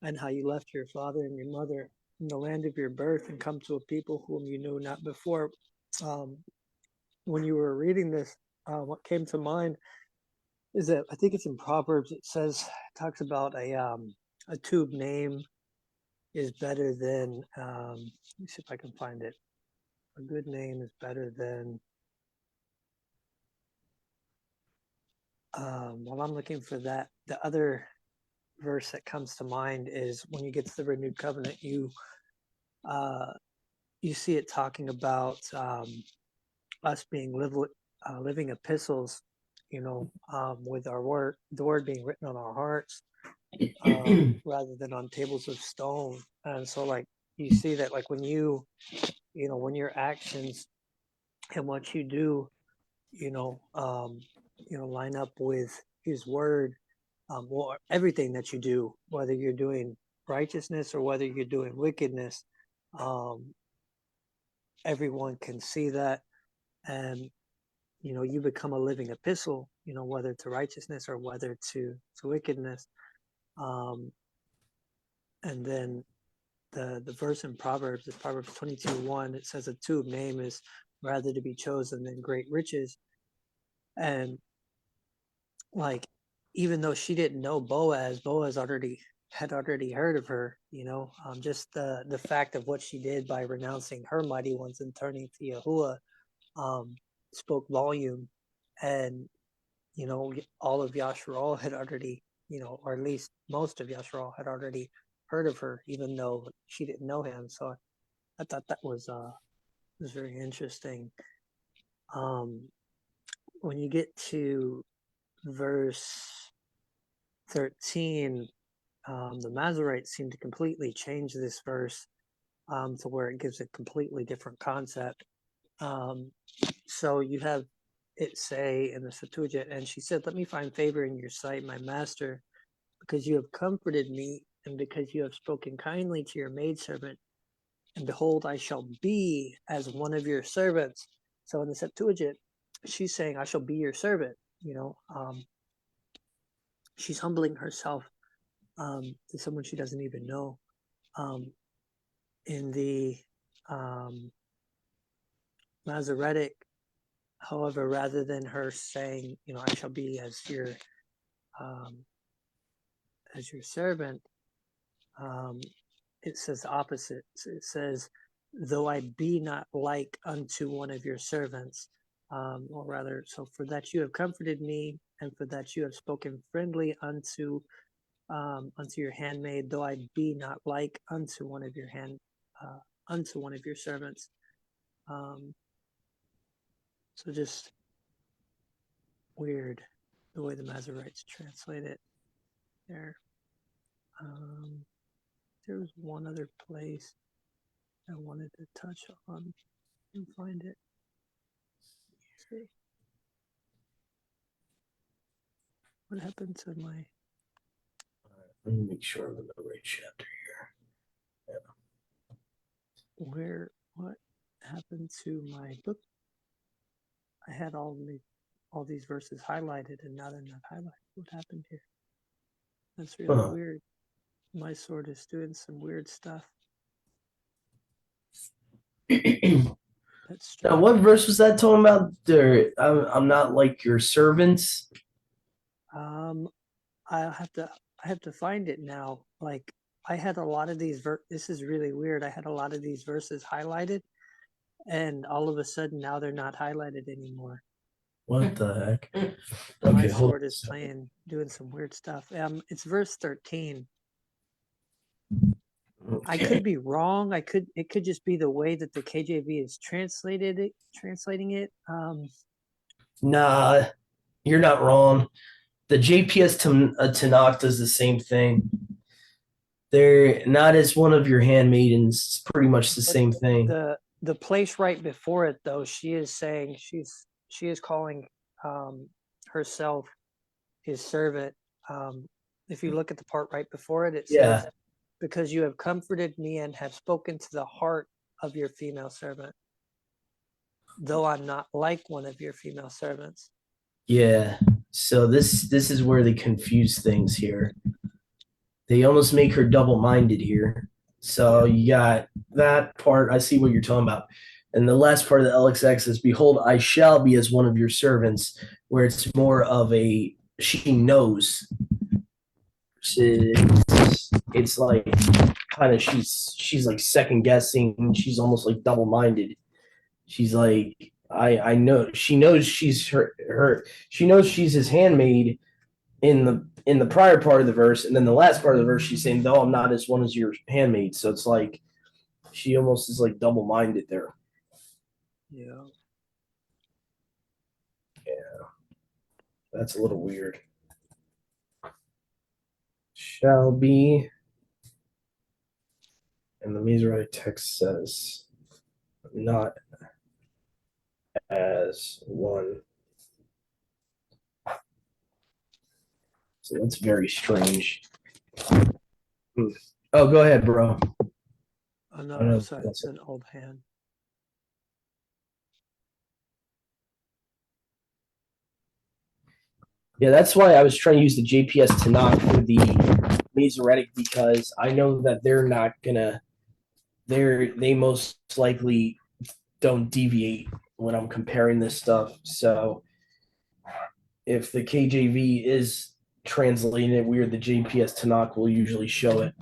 and how you left your father and your mother in the land of your birth and come to a people whom you knew not before." When you were reading this, what came to mind is that I think it's in Proverbs. It talks about a tube name is better than. Let me see if I can find it. A good name is better than. While I'm looking for that, the other verse that comes to mind is when you get to the renewed covenant, you see it talking about us being living epistles, with the word being written on our hearts rather than on tables of stone. And so, like, you see that, like, when when your actions and what you do, line up with His word, or everything that you do, whether you're doing righteousness or whether you're doing wickedness, everyone can see that, and you become a living epistle, whether to righteousness or whether to wickedness. And then the verse in Proverbs is Proverbs 22:1. It says a tube name is rather to be chosen than great riches. And, like, even though she didn't know Boaz had already heard of her, just the fact of what she did by renouncing her mighty ones and turning to Yahuwah, spoke volume. And all of Yasharal had already, or at least most of Yasharal had already heard of her, even though she didn't know him. So I thought that was very interesting. When you get to verse 13, the Masoretes seem to completely change this verse to where it gives a completely different concept. So you have it say in the Septuagint, and she said, "Let me find favor in your sight, my master, because you have comforted me, and because you have spoken kindly to your maidservant. And behold, I shall be as one of your servants." So in the Septuagint, she's saying, "I shall be your servant." She's humbling herself to someone she doesn't even know. In the Masoretic, however, rather than her saying, "I shall be as your servant," it says the opposite. It says, "Though I be not like unto one of your servants," or rather, so for that you have comforted me, and for that you have spoken friendly unto your handmaid, though I be not like unto one of your servants. So just weird the way the Masoretes translate it there. There was one other place I wanted to touch on and find it. Let's see. What happened to my... Let me make sure I'm in the right chapter here. What happened to my book? I had all these verses highlighted, and now they're not highlighted. What happened here? That's really weird. My sword is doing some weird stuff. That's Now, what verse was that talking about? There, I'm not like your servants. I have to find it now. Like, I had a lot of these this is really weird. I had a lot of these verses highlighted, and all of a sudden now they're not highlighted anymore. What the heck? My sword is doing some weird stuff. It's verse 13. I could be wrong. It could just be the way that the KJV is translating it. Nah, you're not wrong. The JPS Tanakh does the same thing. They're not as one of your handmaidens. It's pretty much the same thing. The place right before it, though, she is saying she is calling herself his servant. If you look at the part right before it, it Yeah. says, "Because you have comforted me and have spoken to the heart of your female servant, though I'm not like one of your female servants." Yeah. So this is where they confuse things here. They almost make her double-minded here. So you got that part. I see what you're talking about. And the last part of the LXX is, "Behold, I shall be as one of your servants," where it's more of a she knows. It's like kind of she's like second guessing. She's almost like double-minded. She's like, I know she knows she's her she knows she's his handmaid in the prior part of the verse, and then the last part of the verse she's saying, "Though I'm not as one as your handmaid." So it's like she almost is like double-minded there. Yeah. That's a little weird. Shall be, and the Masoretic text says, "Not as one." So that's very strange. Oh, go ahead, bro. Oh, no, I know sorry, that's it's an old hand. Yeah, that's why I was trying to use the JPS Tanakh for the Masoretic, because I know that they're not gonna. They most likely don't deviate when I'm comparing this stuff. So if the KJV is translating it weird, the JPS Tanakh will usually show it.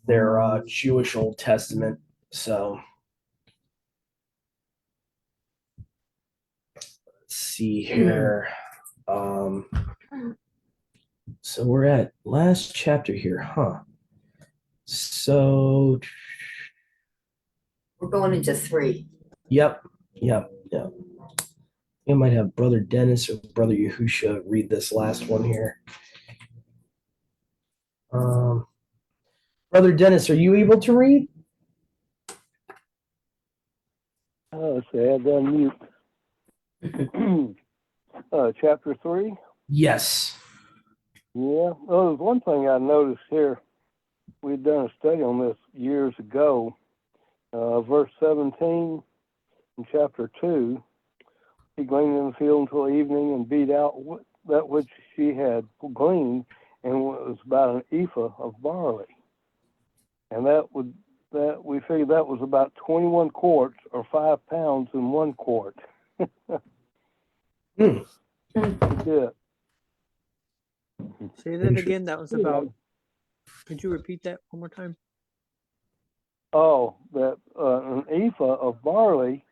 Their Jewish Old Testament. So let's see here. So we're at last chapter here, huh? So We're going into 3. yep. I might have Brother Dennis or Brother Yahusha read this last one here. Brother Dennis, are you able to read? Oh, so I had that mute. Chapter 3? Yes. Yeah. Oh, there's one thing I noticed here. We'd done a study on this years ago. Verse 17 in chapter 2. She gleaned in the field until evening and beat out that which she had gleaned, and it was about an ephah of barley. And that we figured that was about 21 quarts or 5 pounds in 1 quart. Hmm. Yeah. Say that again. That was about. Could you repeat that one more time? Oh, that an ephah of barley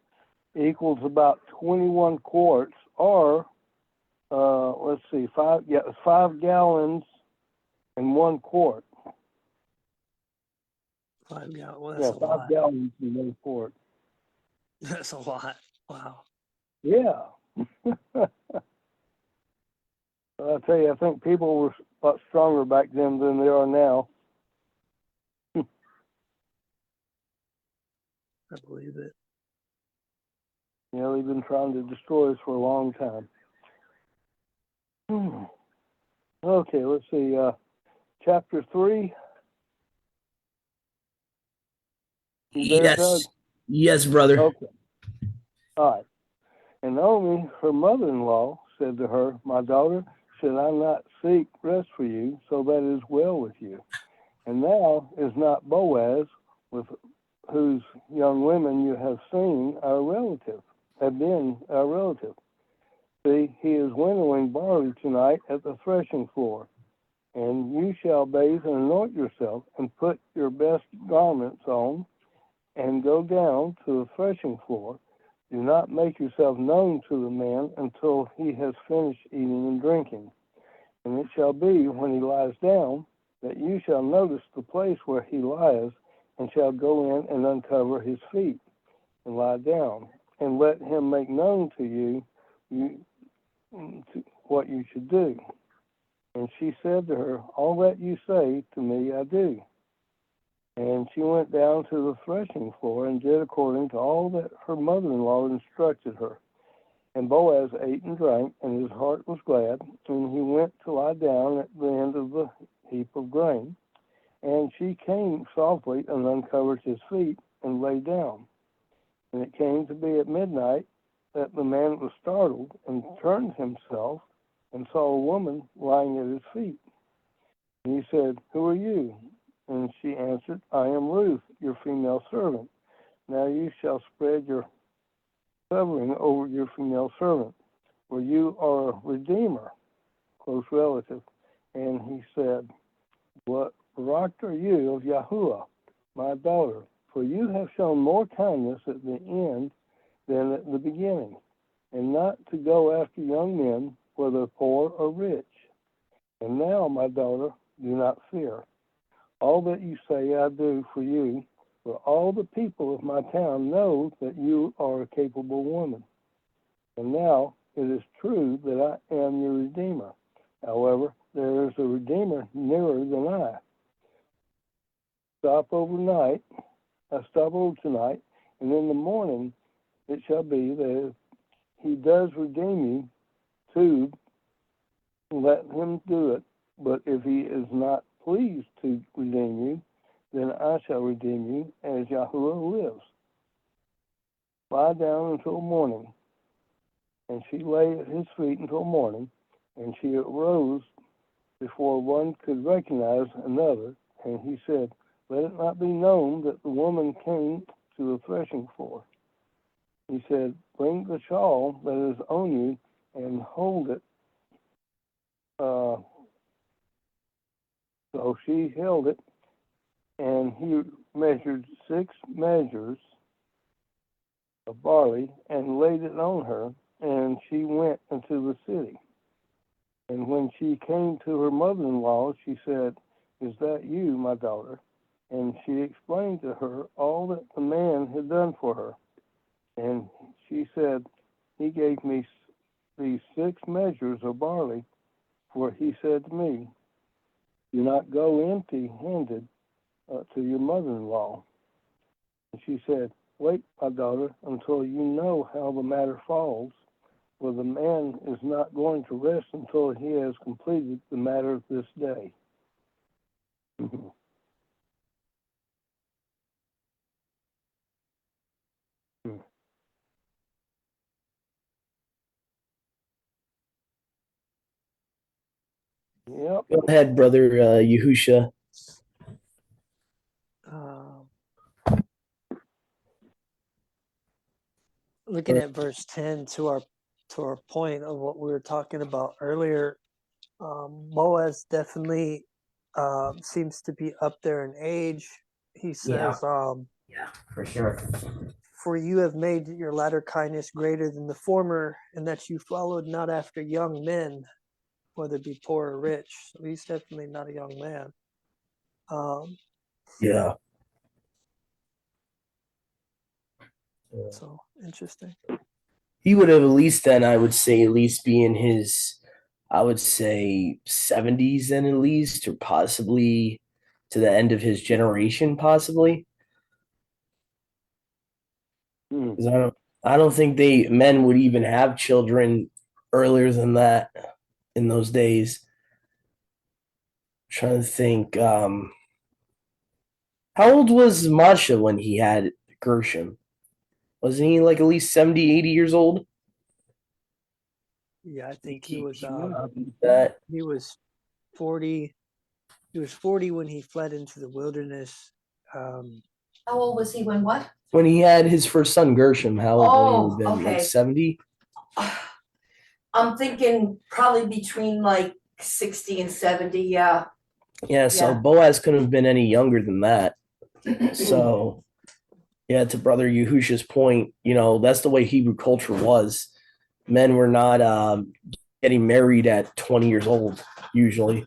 equals about 21 quarts, or let's see, 5 gallons in 1 quart. 5 gallons. Well, that's a 5 lot. gallons in 1 quart. That's a lot. Wow. Yeah. I tell you, I think people were a lot stronger back then than they are now. I believe it. You know, they've been trying to destroy us for a long time. Okay, let's see. Chapter 3. You there, Doug? Yes, brother. Okay. All right. And Naomi, her mother-in-law, said to her, "My daughter, should I not seek rest for you, so that it is well with you? And now is not Boaz, with whose young women you have seen, have been our relative. See, he is winnowing barley tonight at the threshing floor. And you shall bathe and anoint yourself, and put your best garments on, and go down to the threshing floor. Do not make yourself known to the man until he has finished eating and drinking. And it shall be, when he lies down, that you shall notice the place where he lies, and shall go in and uncover his feet, and lie down, and let him make known to you what you should do. And she said to her, all that you say to me I do. And she went down to the threshing floor and did according to all that her mother-in-law instructed her. And Boaz ate and drank, and his heart was glad, and he went to lie down at the end of the heap of grain. And she came softly and uncovered his feet and lay down. And it came to be at midnight that the man was startled and turned himself and saw a woman lying at his feet. And he said, who are you? And she answered, I am Ruth, your female servant. Now you shall spread your covering over your female servant, for you are a redeemer, close relative. And he said, what rock are you of Yahuwah, my daughter? For you have shown more kindness at the end than at the beginning, and not to go after young men, whether poor or rich. And now, my daughter, do not fear. All that you say I do for you, for all the people of my town know that you are a capable woman. And now it is true that I am your Redeemer. However, there is a Redeemer nearer than I. Stop over tonight, and in the morning it shall be that if he does redeem you, let him do it. But if he is not pleased to redeem you, then I shall redeem you as Yahuwah lives. Lie down until morning. And she lay at his feet until morning, and she arose before one could recognize another. And he said, let it not be known that the woman came to the threshing floor. He said, bring the shawl that is on you and hold it. So she held it, and he measured 6 measures of barley and laid it on her, and she went into the city. And when she came to her mother-in-law, she said, is that you, my daughter? And she explained to her all that the man had done for her. And she said, he gave me these 6 measures of barley, for he said to me, do not go empty-handed to your mother-in-law. And she said, wait, my daughter, until you know how the matter falls, for the man is not going to rest until he has completed the matter of this day. Yep. Go ahead, brother Yahusha. Um, Looking at verse 10 to our point of what we were talking about earlier, Boaz definitely seems to be up there in age. He says, Yeah, for sure. for you have made your latter kindness greater than the former, and that you followed not after young men, whether it be poor or rich. So he's definitely not a young man. Yeah. So interesting. He would have at least then, I would say, at least be in his, I would say, 70s then at least, or possibly to the end of his generation, possibly. 'Cause I don't think men would even have children earlier than that in those days. Trying to think, how old was Masha when he had Gershom? Wasn't he like at least 70, 80 years old? Yeah, I think he was That he was 40. He was 40 when he fled into the wilderness. How old was he when what? when he had his first son Gershom, how old would he have been? okay. Like 70? I'm thinking probably between like 60 and 70. Yeah. Yeah, so Yeah. Boaz couldn't have been any younger than that. So yeah, to brother Yahusha's point, that's the way Hebrew culture was. Men were not getting married at 20 years old, usually.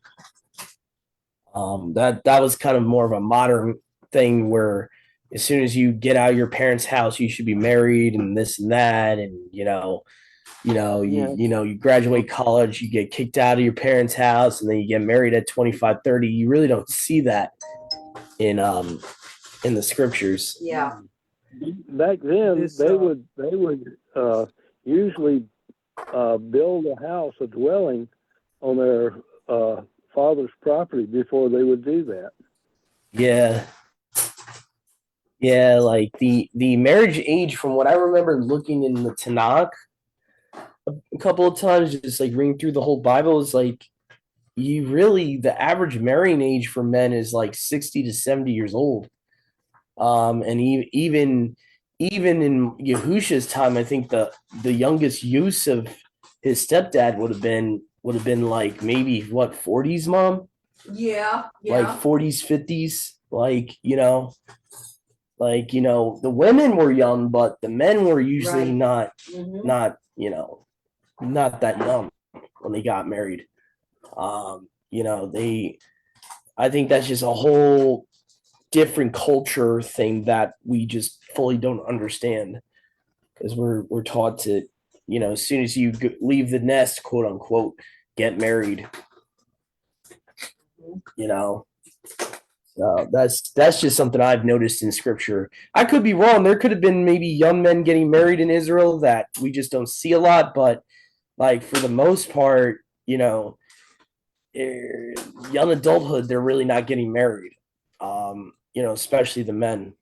That was kind of more of a modern thing where as soon as you get out of your parents' house, you should be married and this and that, and Yeah. you graduate college, you get kicked out of your parents' house, and then you get married at 25, 30. You really don't see that in in the scriptures. Yeah. Back then, This, they would usually build a house, a dwelling, on their father's property before they would do that. Yeah. Yeah, like the marriage age from what I remember looking in the Tanakh a couple of times, just like reading through the whole Bible, is like you really the average marrying age for men is like 60 to 70 years old. And even in Yahusha's time, I think the youngest use of his stepdad would have been like maybe what 40s, mom? Yeah. Like 40s, 50s, the women were young, but the men were usually Right. not Mhm. not not that young when they got married. They I think that's just a whole different culture thing that we just fully don't understand because we're taught to, as soon as you leave the nest, quote unquote, get married. You know, that's just something I've noticed in scripture. I could be wrong. There could have been maybe young men getting married in Israel that we just don't see a lot, but like for the most part, young adulthood, they're really not getting married. Especially the men.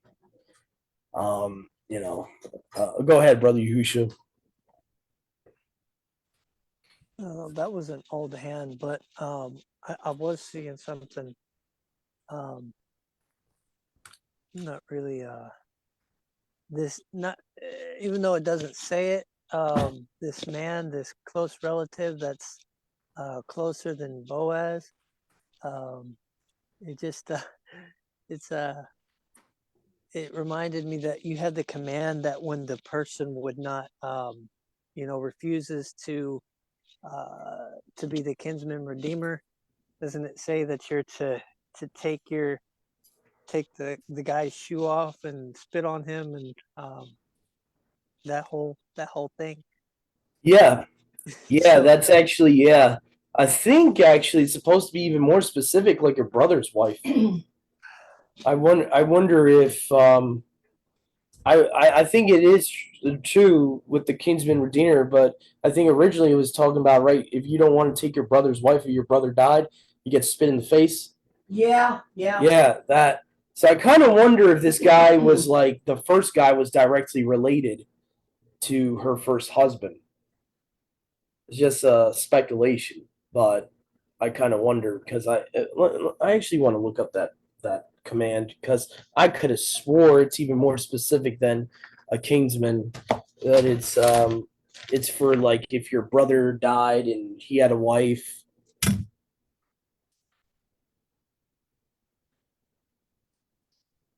Go ahead, brother Yahusha. that was an old hand, but I was seeing something, not really, this, not, even though it doesn't say it, this man, this close relative that's closer than Boaz, um, it just, it's, it reminded me that you had the command that when the person would not, refuses to be the kinsman redeemer, doesn't it say that you're to take the guy's shoe off and spit on him, and that whole thing? Yeah, yeah, So that's actually, yeah. I think actually it's supposed to be even more specific, like your brother's wife. I wonder if I think it is true with the Kingsman Redeemer, but I think originally it was talking about, right, if you don't want to take your brother's wife or your brother died, you get spit in the face. Yeah. Yeah. Yeah, that. So I kind of wonder if this guy was like the first guy was directly related to her first husband. It's just a speculation, but I kind of wonder because I actually want to look up that command because I could have swore it's even more specific than a kingsman, that it's for like if your brother died and he had a wife.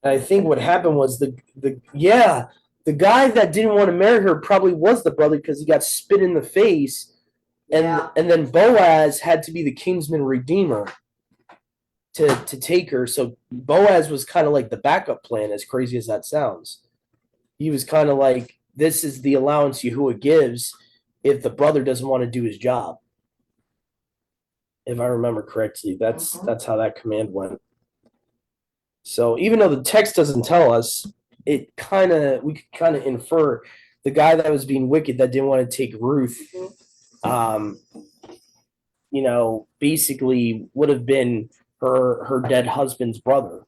And I think what happened was the guy that didn't want to marry her probably was the brother because he got spit in the face, and Yeah. and then Boaz had to be the kinsman redeemer to take her. So Boaz was kind of like the backup plan, as crazy as that sounds. He was kind of like, this is the allowance Yahuwah gives if the brother doesn't want to do his job. If I remember correctly, that's how that command went. So even though the text doesn't tell us, we could kind of infer the guy that was being wicked that didn't want to take Ruth, um, basically would have been her dead husband's brother.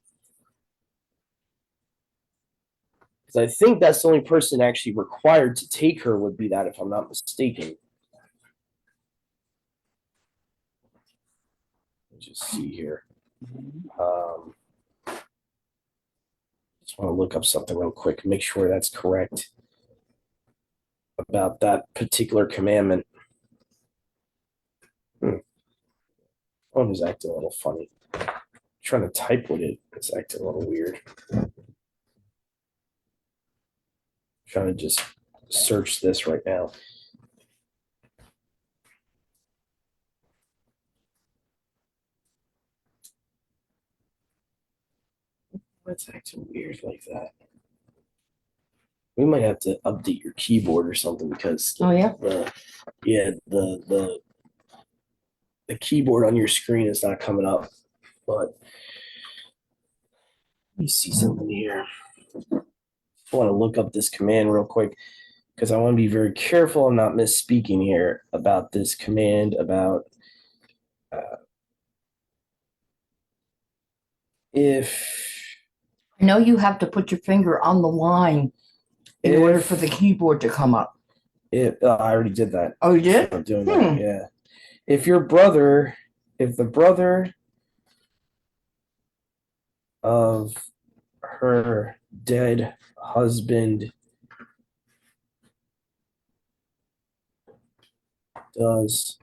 Because I think that's the only person actually required to take her would be that, if I'm not mistaken. Let's just see here. Just want to look up something real quick, make sure that's correct about that particular commandment. Phone is acting a little funny. Trying to type with it, it's acting a little weird. Trying to just search this right now. It's acting weird like that. We might have to update your keyboard or something because Oh, yeah? The keyboard on your screen is not coming up. But let me see something here. I want to look up this command real quick because I want to be very careful I'm not misspeaking here about this command about if I know you have to put your finger on the line in order for the keyboard to come up. I already did that. Oh, you did? I'm doing that. Yeah. If the brother of her dead husband does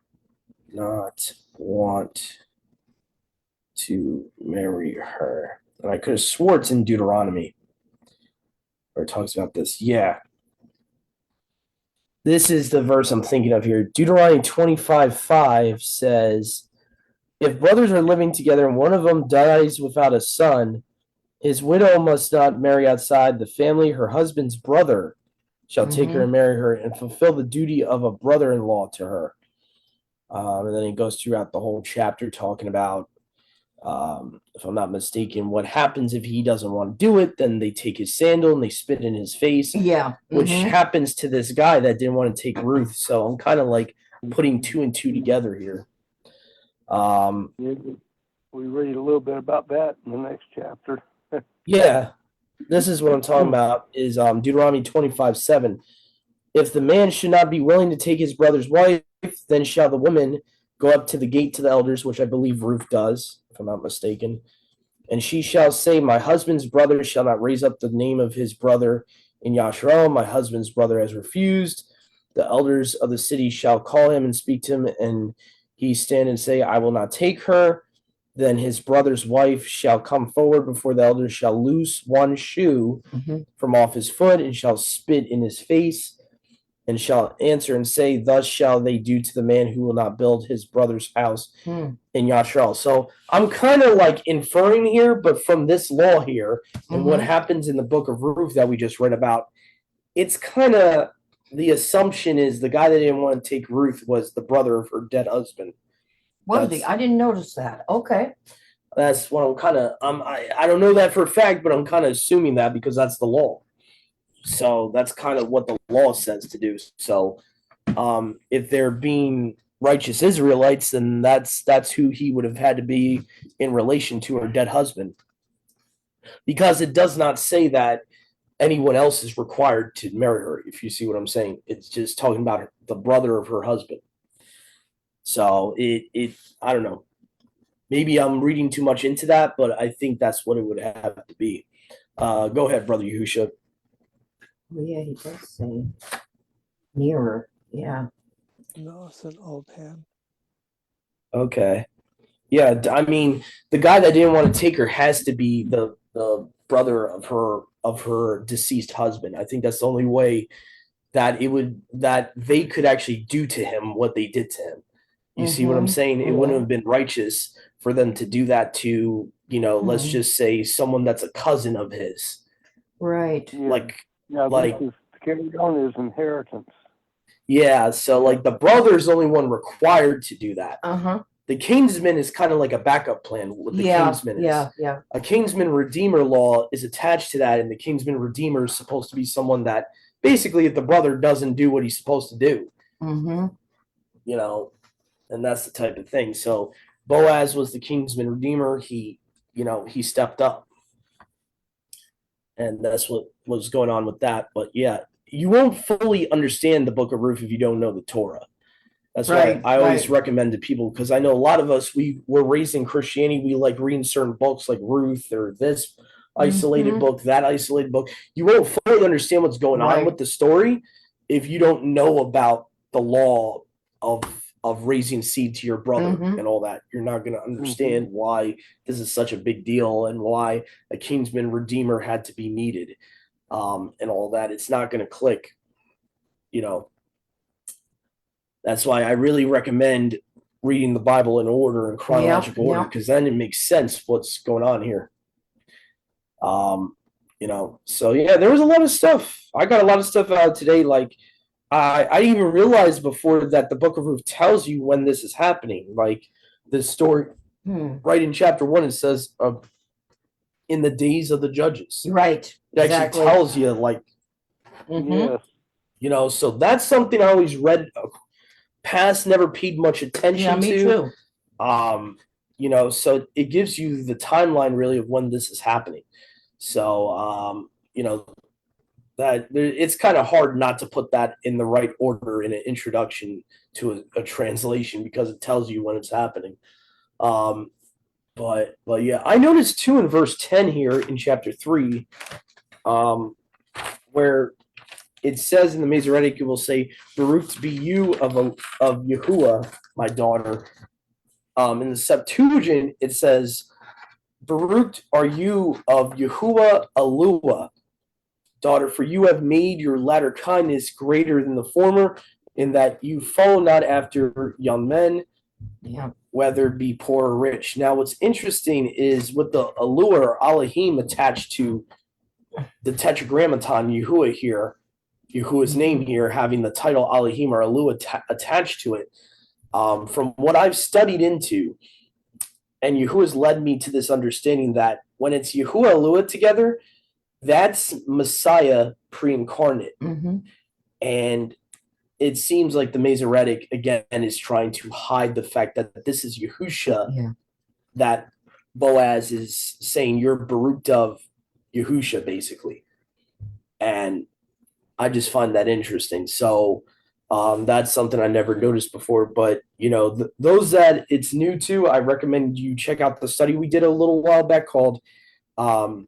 not want to marry her. And I could have swore it's in Deuteronomy where it talks about this. Yeah. This is the verse I'm thinking of here. Deuteronomy 25:5 says, if brothers are living together and one of them dies without a son, his widow must not marry outside the family. Her husband's brother shall take her and marry her and fulfill the duty of a brother-in-law to her. And then he goes throughout the whole chapter talking about, if I'm not mistaken, what happens if he doesn't want to do it. Then they take his sandal and they spit in his face. Yeah. Which happens to this guy that didn't want to take Ruth. So I'm kind of like putting two and two together here. We read a little bit about that in the next chapter. Yeah, this is what I'm talking about is Deuteronomy 25:7. If the man should not be willing to take his brother's wife, then shall the woman go up to the gate to the elders, which I believe Ruth does, if I'm not mistaken. And she shall say, my husband's brother shall not raise up the name of his brother in Yasharal. My husband's brother has refused. The elders of the city shall call him and speak to him, and he stand and say, I will not take her. Then his brother's wife shall come forward before the elders, shall loose one shoe from off his foot, and shall spit in his face, and shall answer and say, thus shall they do to the man who will not build his brother's house in Yashral. So I'm kind of like inferring here, but from this law here and what happens in the book of Ruth that we just read about, it's kind of the assumption is the guy that didn't want to take Ruth was the brother of her dead husband. I didn't notice that. Okay. That's what I'm kind of, I don't know that for a fact, but I'm kind of assuming that because that's the law. So that's kind of what the law says to do. So if they're being righteous Israelites, then that's who he would have had to be in relation to her dead husband. Because it does not say that anyone else is required to marry her, if you see what I'm saying. It's just talking about the brother of her husband. So I don't know. Maybe I'm reading too much into that, but I think that's what it would have to be. Go ahead, Brother Yahusha. Oh, yeah, he does say nearer. Yeah. No, it's an old hand. Okay. Yeah, I mean, the guy that didn't want to take her has to be the brother of her deceased husband. I think that's the only way that they could actually do to him what they did to him. You see what I'm saying? It wouldn't have been righteous for them to do that to, let's just say someone that's a cousin of his. Right. Yeah. This is carried on his inheritance. Yeah, so like the brother's the only one required to do that. The kinsman is kind of like a backup plan. What the kinsman is. Yeah. A kinsman redeemer law is attached to that, and the kinsman redeemer is supposed to be someone that basically, if the brother doesn't do what he's supposed to do, and that's the type of thing. So Boaz was the kinsman redeemer. He stepped up, and that's what was going on with that. But yeah, you won't fully understand the book of Ruth if you don't know the Torah. That's why I always recommend to people, because I know a lot of us, we're raised in Christianity. We like reading certain books like Ruth or this isolated book, that isolated book. You won't fully understand what's going on with the story if you don't know about the law of raising seed to your brother and all that. You're not going to understand why this is such a big deal and why a kinsman redeemer had to be needed and all that. It's not going to click, That's why I really recommend reading the Bible in order, in chronological order, because then it makes sense what's going on here. So yeah, there was a lot of stuff. I got a lot of stuff out today. Like I didn't even realize before that the Book of Ruth tells you when this is happening. Like this story, right in chapter 1, it says, "In the days of the judges." Right. It actually Exactly. tells you, like, Mhm. Yes. so that's something I always read past, never paid much attention Yeah, me to. too. So it gives you the timeline really of when this is happening. So, that it's kind of hard not to put that in the right order in an introduction to a translation because it tells you when it's happening. Um, but yeah, I noticed too in verse 10 here in chapter 3, where it says in the Masoretic, it will say, "Baruch be you of Yahuwah, my daughter." In the Septuagint, it says, "Baruch are you of Yahuwah Alua, daughter, for you have made your latter kindness greater than the former, in that you follow not after young men, Yeah. whether be poor or rich." Now, what's interesting is with the Alua or Alahim attached to the Tetragrammaton Yahuwah here, Yahuwah's name here, having the title Alahim or Alua attached to it. From what I've studied into, and Yahuwah's led me to this understanding that when it's Yahuwah Alua together, that's Messiah pre-incarnate. Mhm. And it seems like the Masoretic again is trying to hide the fact that this is Yahusha, Yeah. that Boaz is saying you're Baruch of Yahusha, basically. And I just find that interesting. So that's something I never noticed before. But those that it's new to, I recommend you check out the study we did a little while back called Yahuwah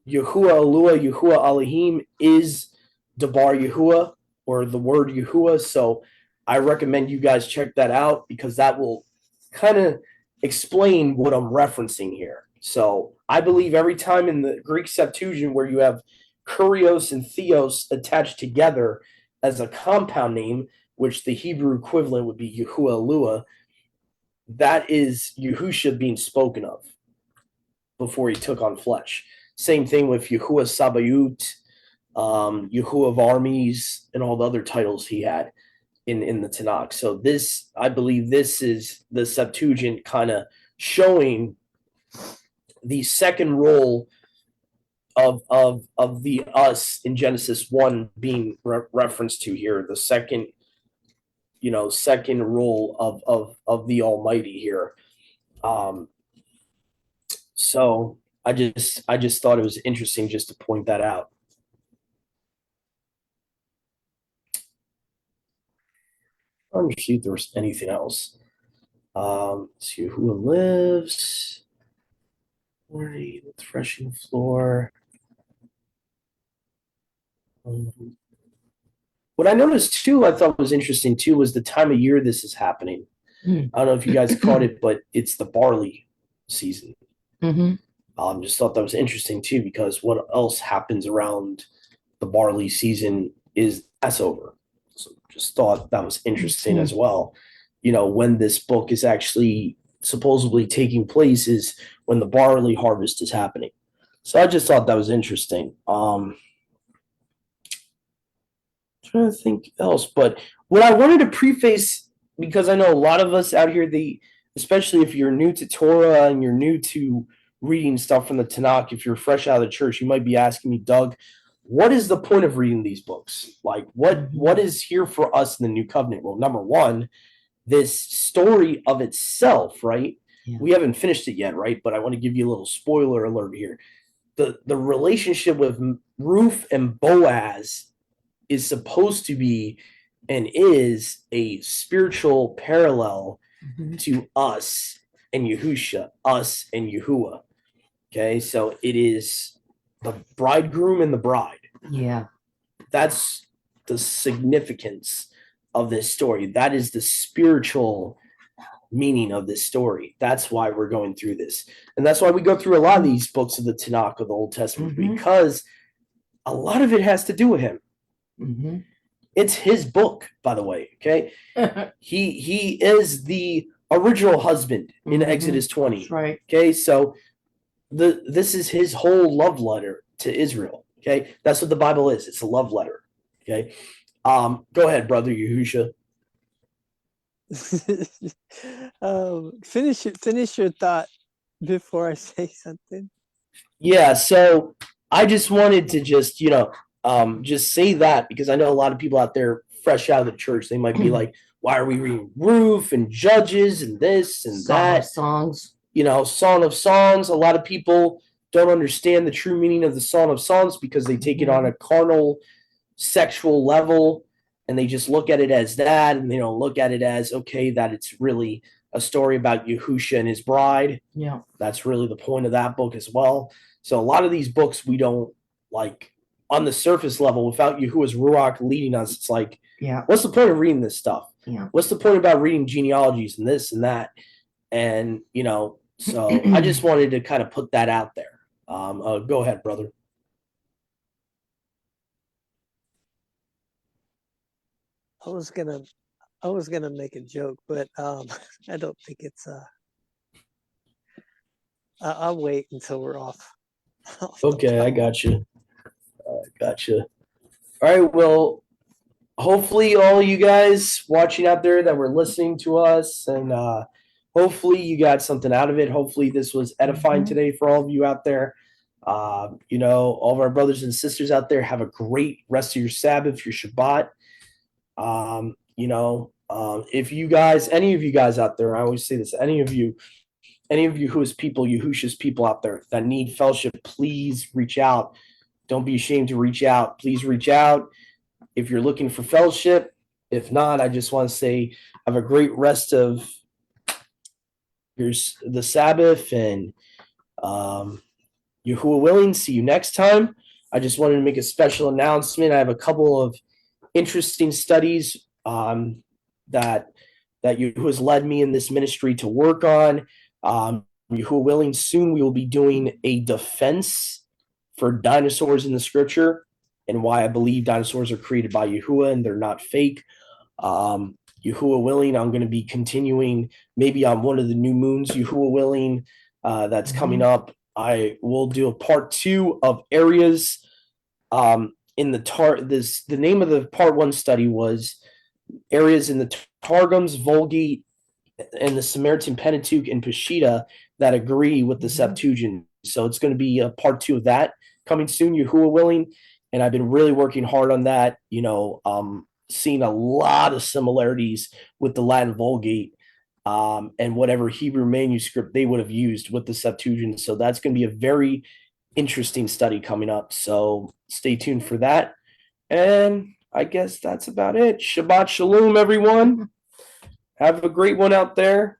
Alua, Yahuwah Alahim is Debar Yahuwah, or the word Yahuwah. So I recommend you guys check that out because that will kind of explain what I'm referencing here. So I believe every time in the Greek Septuagint where you have kurios and theos attached together as a compound name, which the Hebrew equivalent would be Yahuwah Alua, that is Yahusha being spoken of before he took on flesh. Same thing with Yahuwah Sabayut, Yahuwah of armies, and all the other titles he had in the Tanakh. So this, I believe, this is the Septuagint kind of showing the second role of the us in Genesis 1 being referenced to here. The second role of the Almighty here. So I just thought it was interesting just to point that out. I don't see if there was anything else. Let's see who lives. The threshing floor. What I noticed too, I thought was interesting too, was the time of year this is happening. Mm. I don't know if you guys caught it, but it's the barley season. Mhm. Just thought that was interesting too, because what else happens around the barley season is Passover. So just thought that was interesting as well. When this book is actually supposedly taking place is when the barley harvest is happening. So I just thought that was interesting. Trying to think else, but what I wanted to preface, because I know a lot of us out here, especially if you're new to Torah and you're new to reading stuff from the Tanakh, if you're fresh out of the church, you might be asking me, Doug, what is the point of reading these books? Like, what is here for us in the New Covenant? Well, number one, this story of itself, right? Yeah. We haven't finished it yet, right? But I want to give you a little spoiler alert here. The relationship with Ruth and Boaz is supposed to be and is a spiritual parallel to us and Yahusha, us and Yahuwah. Okay, so it is the bridegroom and the bride. Yeah. That's the significance of this story. That is the spiritual meaning of this story. That's why we're going through this. And that's why we go through a lot of these books of the Tanakh of the Old Testament, because a lot of it has to do with him. Mm-hmm. It's his book, by the way. Okay, he is the original husband in Exodus 20. That's right. Okay, so this is his whole love letter to Israel. Okay, that's what the Bible is. It's a love letter. Okay, go ahead, brother Yahusha. Finish your thought before I say something. Yeah, so I just wanted to just say that because I know a lot of people out there fresh out of the church, they might be like, why are we reading Ruth and Judges and this and Song of that? Songs. Song of Songs. A lot of people don't understand the true meaning of the Song of Songs because they take it on a carnal, sexual level and they just look at it as that, and they don't look at it as, okay, that it's really a story about Yahusha and his bride. Yeah. That's really the point of that book as well. So a lot of these books we don't like on the surface level without Yahuwah's Ruach leading us. It's like, Yeah. what's the point of reading this stuff? Yeah. What's the point about reading genealogies and this and that? And, so I just wanted to kind of put that out there. Go ahead, brother. I was gonna make a joke, but I don't think it's I'll wait until we're off. Okay, I got you. Gotcha. All right. Well, hopefully all you guys watching out there that were listening to us, and hopefully you got something out of it. Hopefully this was edifying today for all of you out there. All of our brothers and sisters out there, have a great rest of your Sabbath, your Shabbat. If you guys, any of you guys out there, I always say this, any of you who is people, Yahusha's people out there that need fellowship, please reach out. Don't be ashamed to reach out. Please reach out if you're looking for fellowship. If not, I just want to say have a great rest of the Sabbath, and Yahuwah willing, see you next time. I just wanted to make a special announcement. I have a couple of interesting studies that Yahuwah has led me in this ministry to work on. Yahuwah willing, soon we will be doing a defense for dinosaurs in the scripture and why I believe dinosaurs are created by Yahuwah and they're not fake. Yahuwah willing, I'm going to be continuing maybe on one of the new moons, Yahuwah willing, that's coming up. I will do a part 2 of areas in the name of the part 1 study was areas in the Targums, Vulgate, and the Samaritan Pentateuch and Peshitta that agree with the Septuagint. So it's going to be a part 2 of that coming soon, Yahuwah willing. And I've been really working hard on that, seeing a lot of similarities with the Latin Vulgate and whatever Hebrew manuscript they would have used with the Septuagint. So that's going to be a very interesting study coming up. So stay tuned for that. And I guess that's about it. Shabbat Shalom, everyone. Have a great one out there.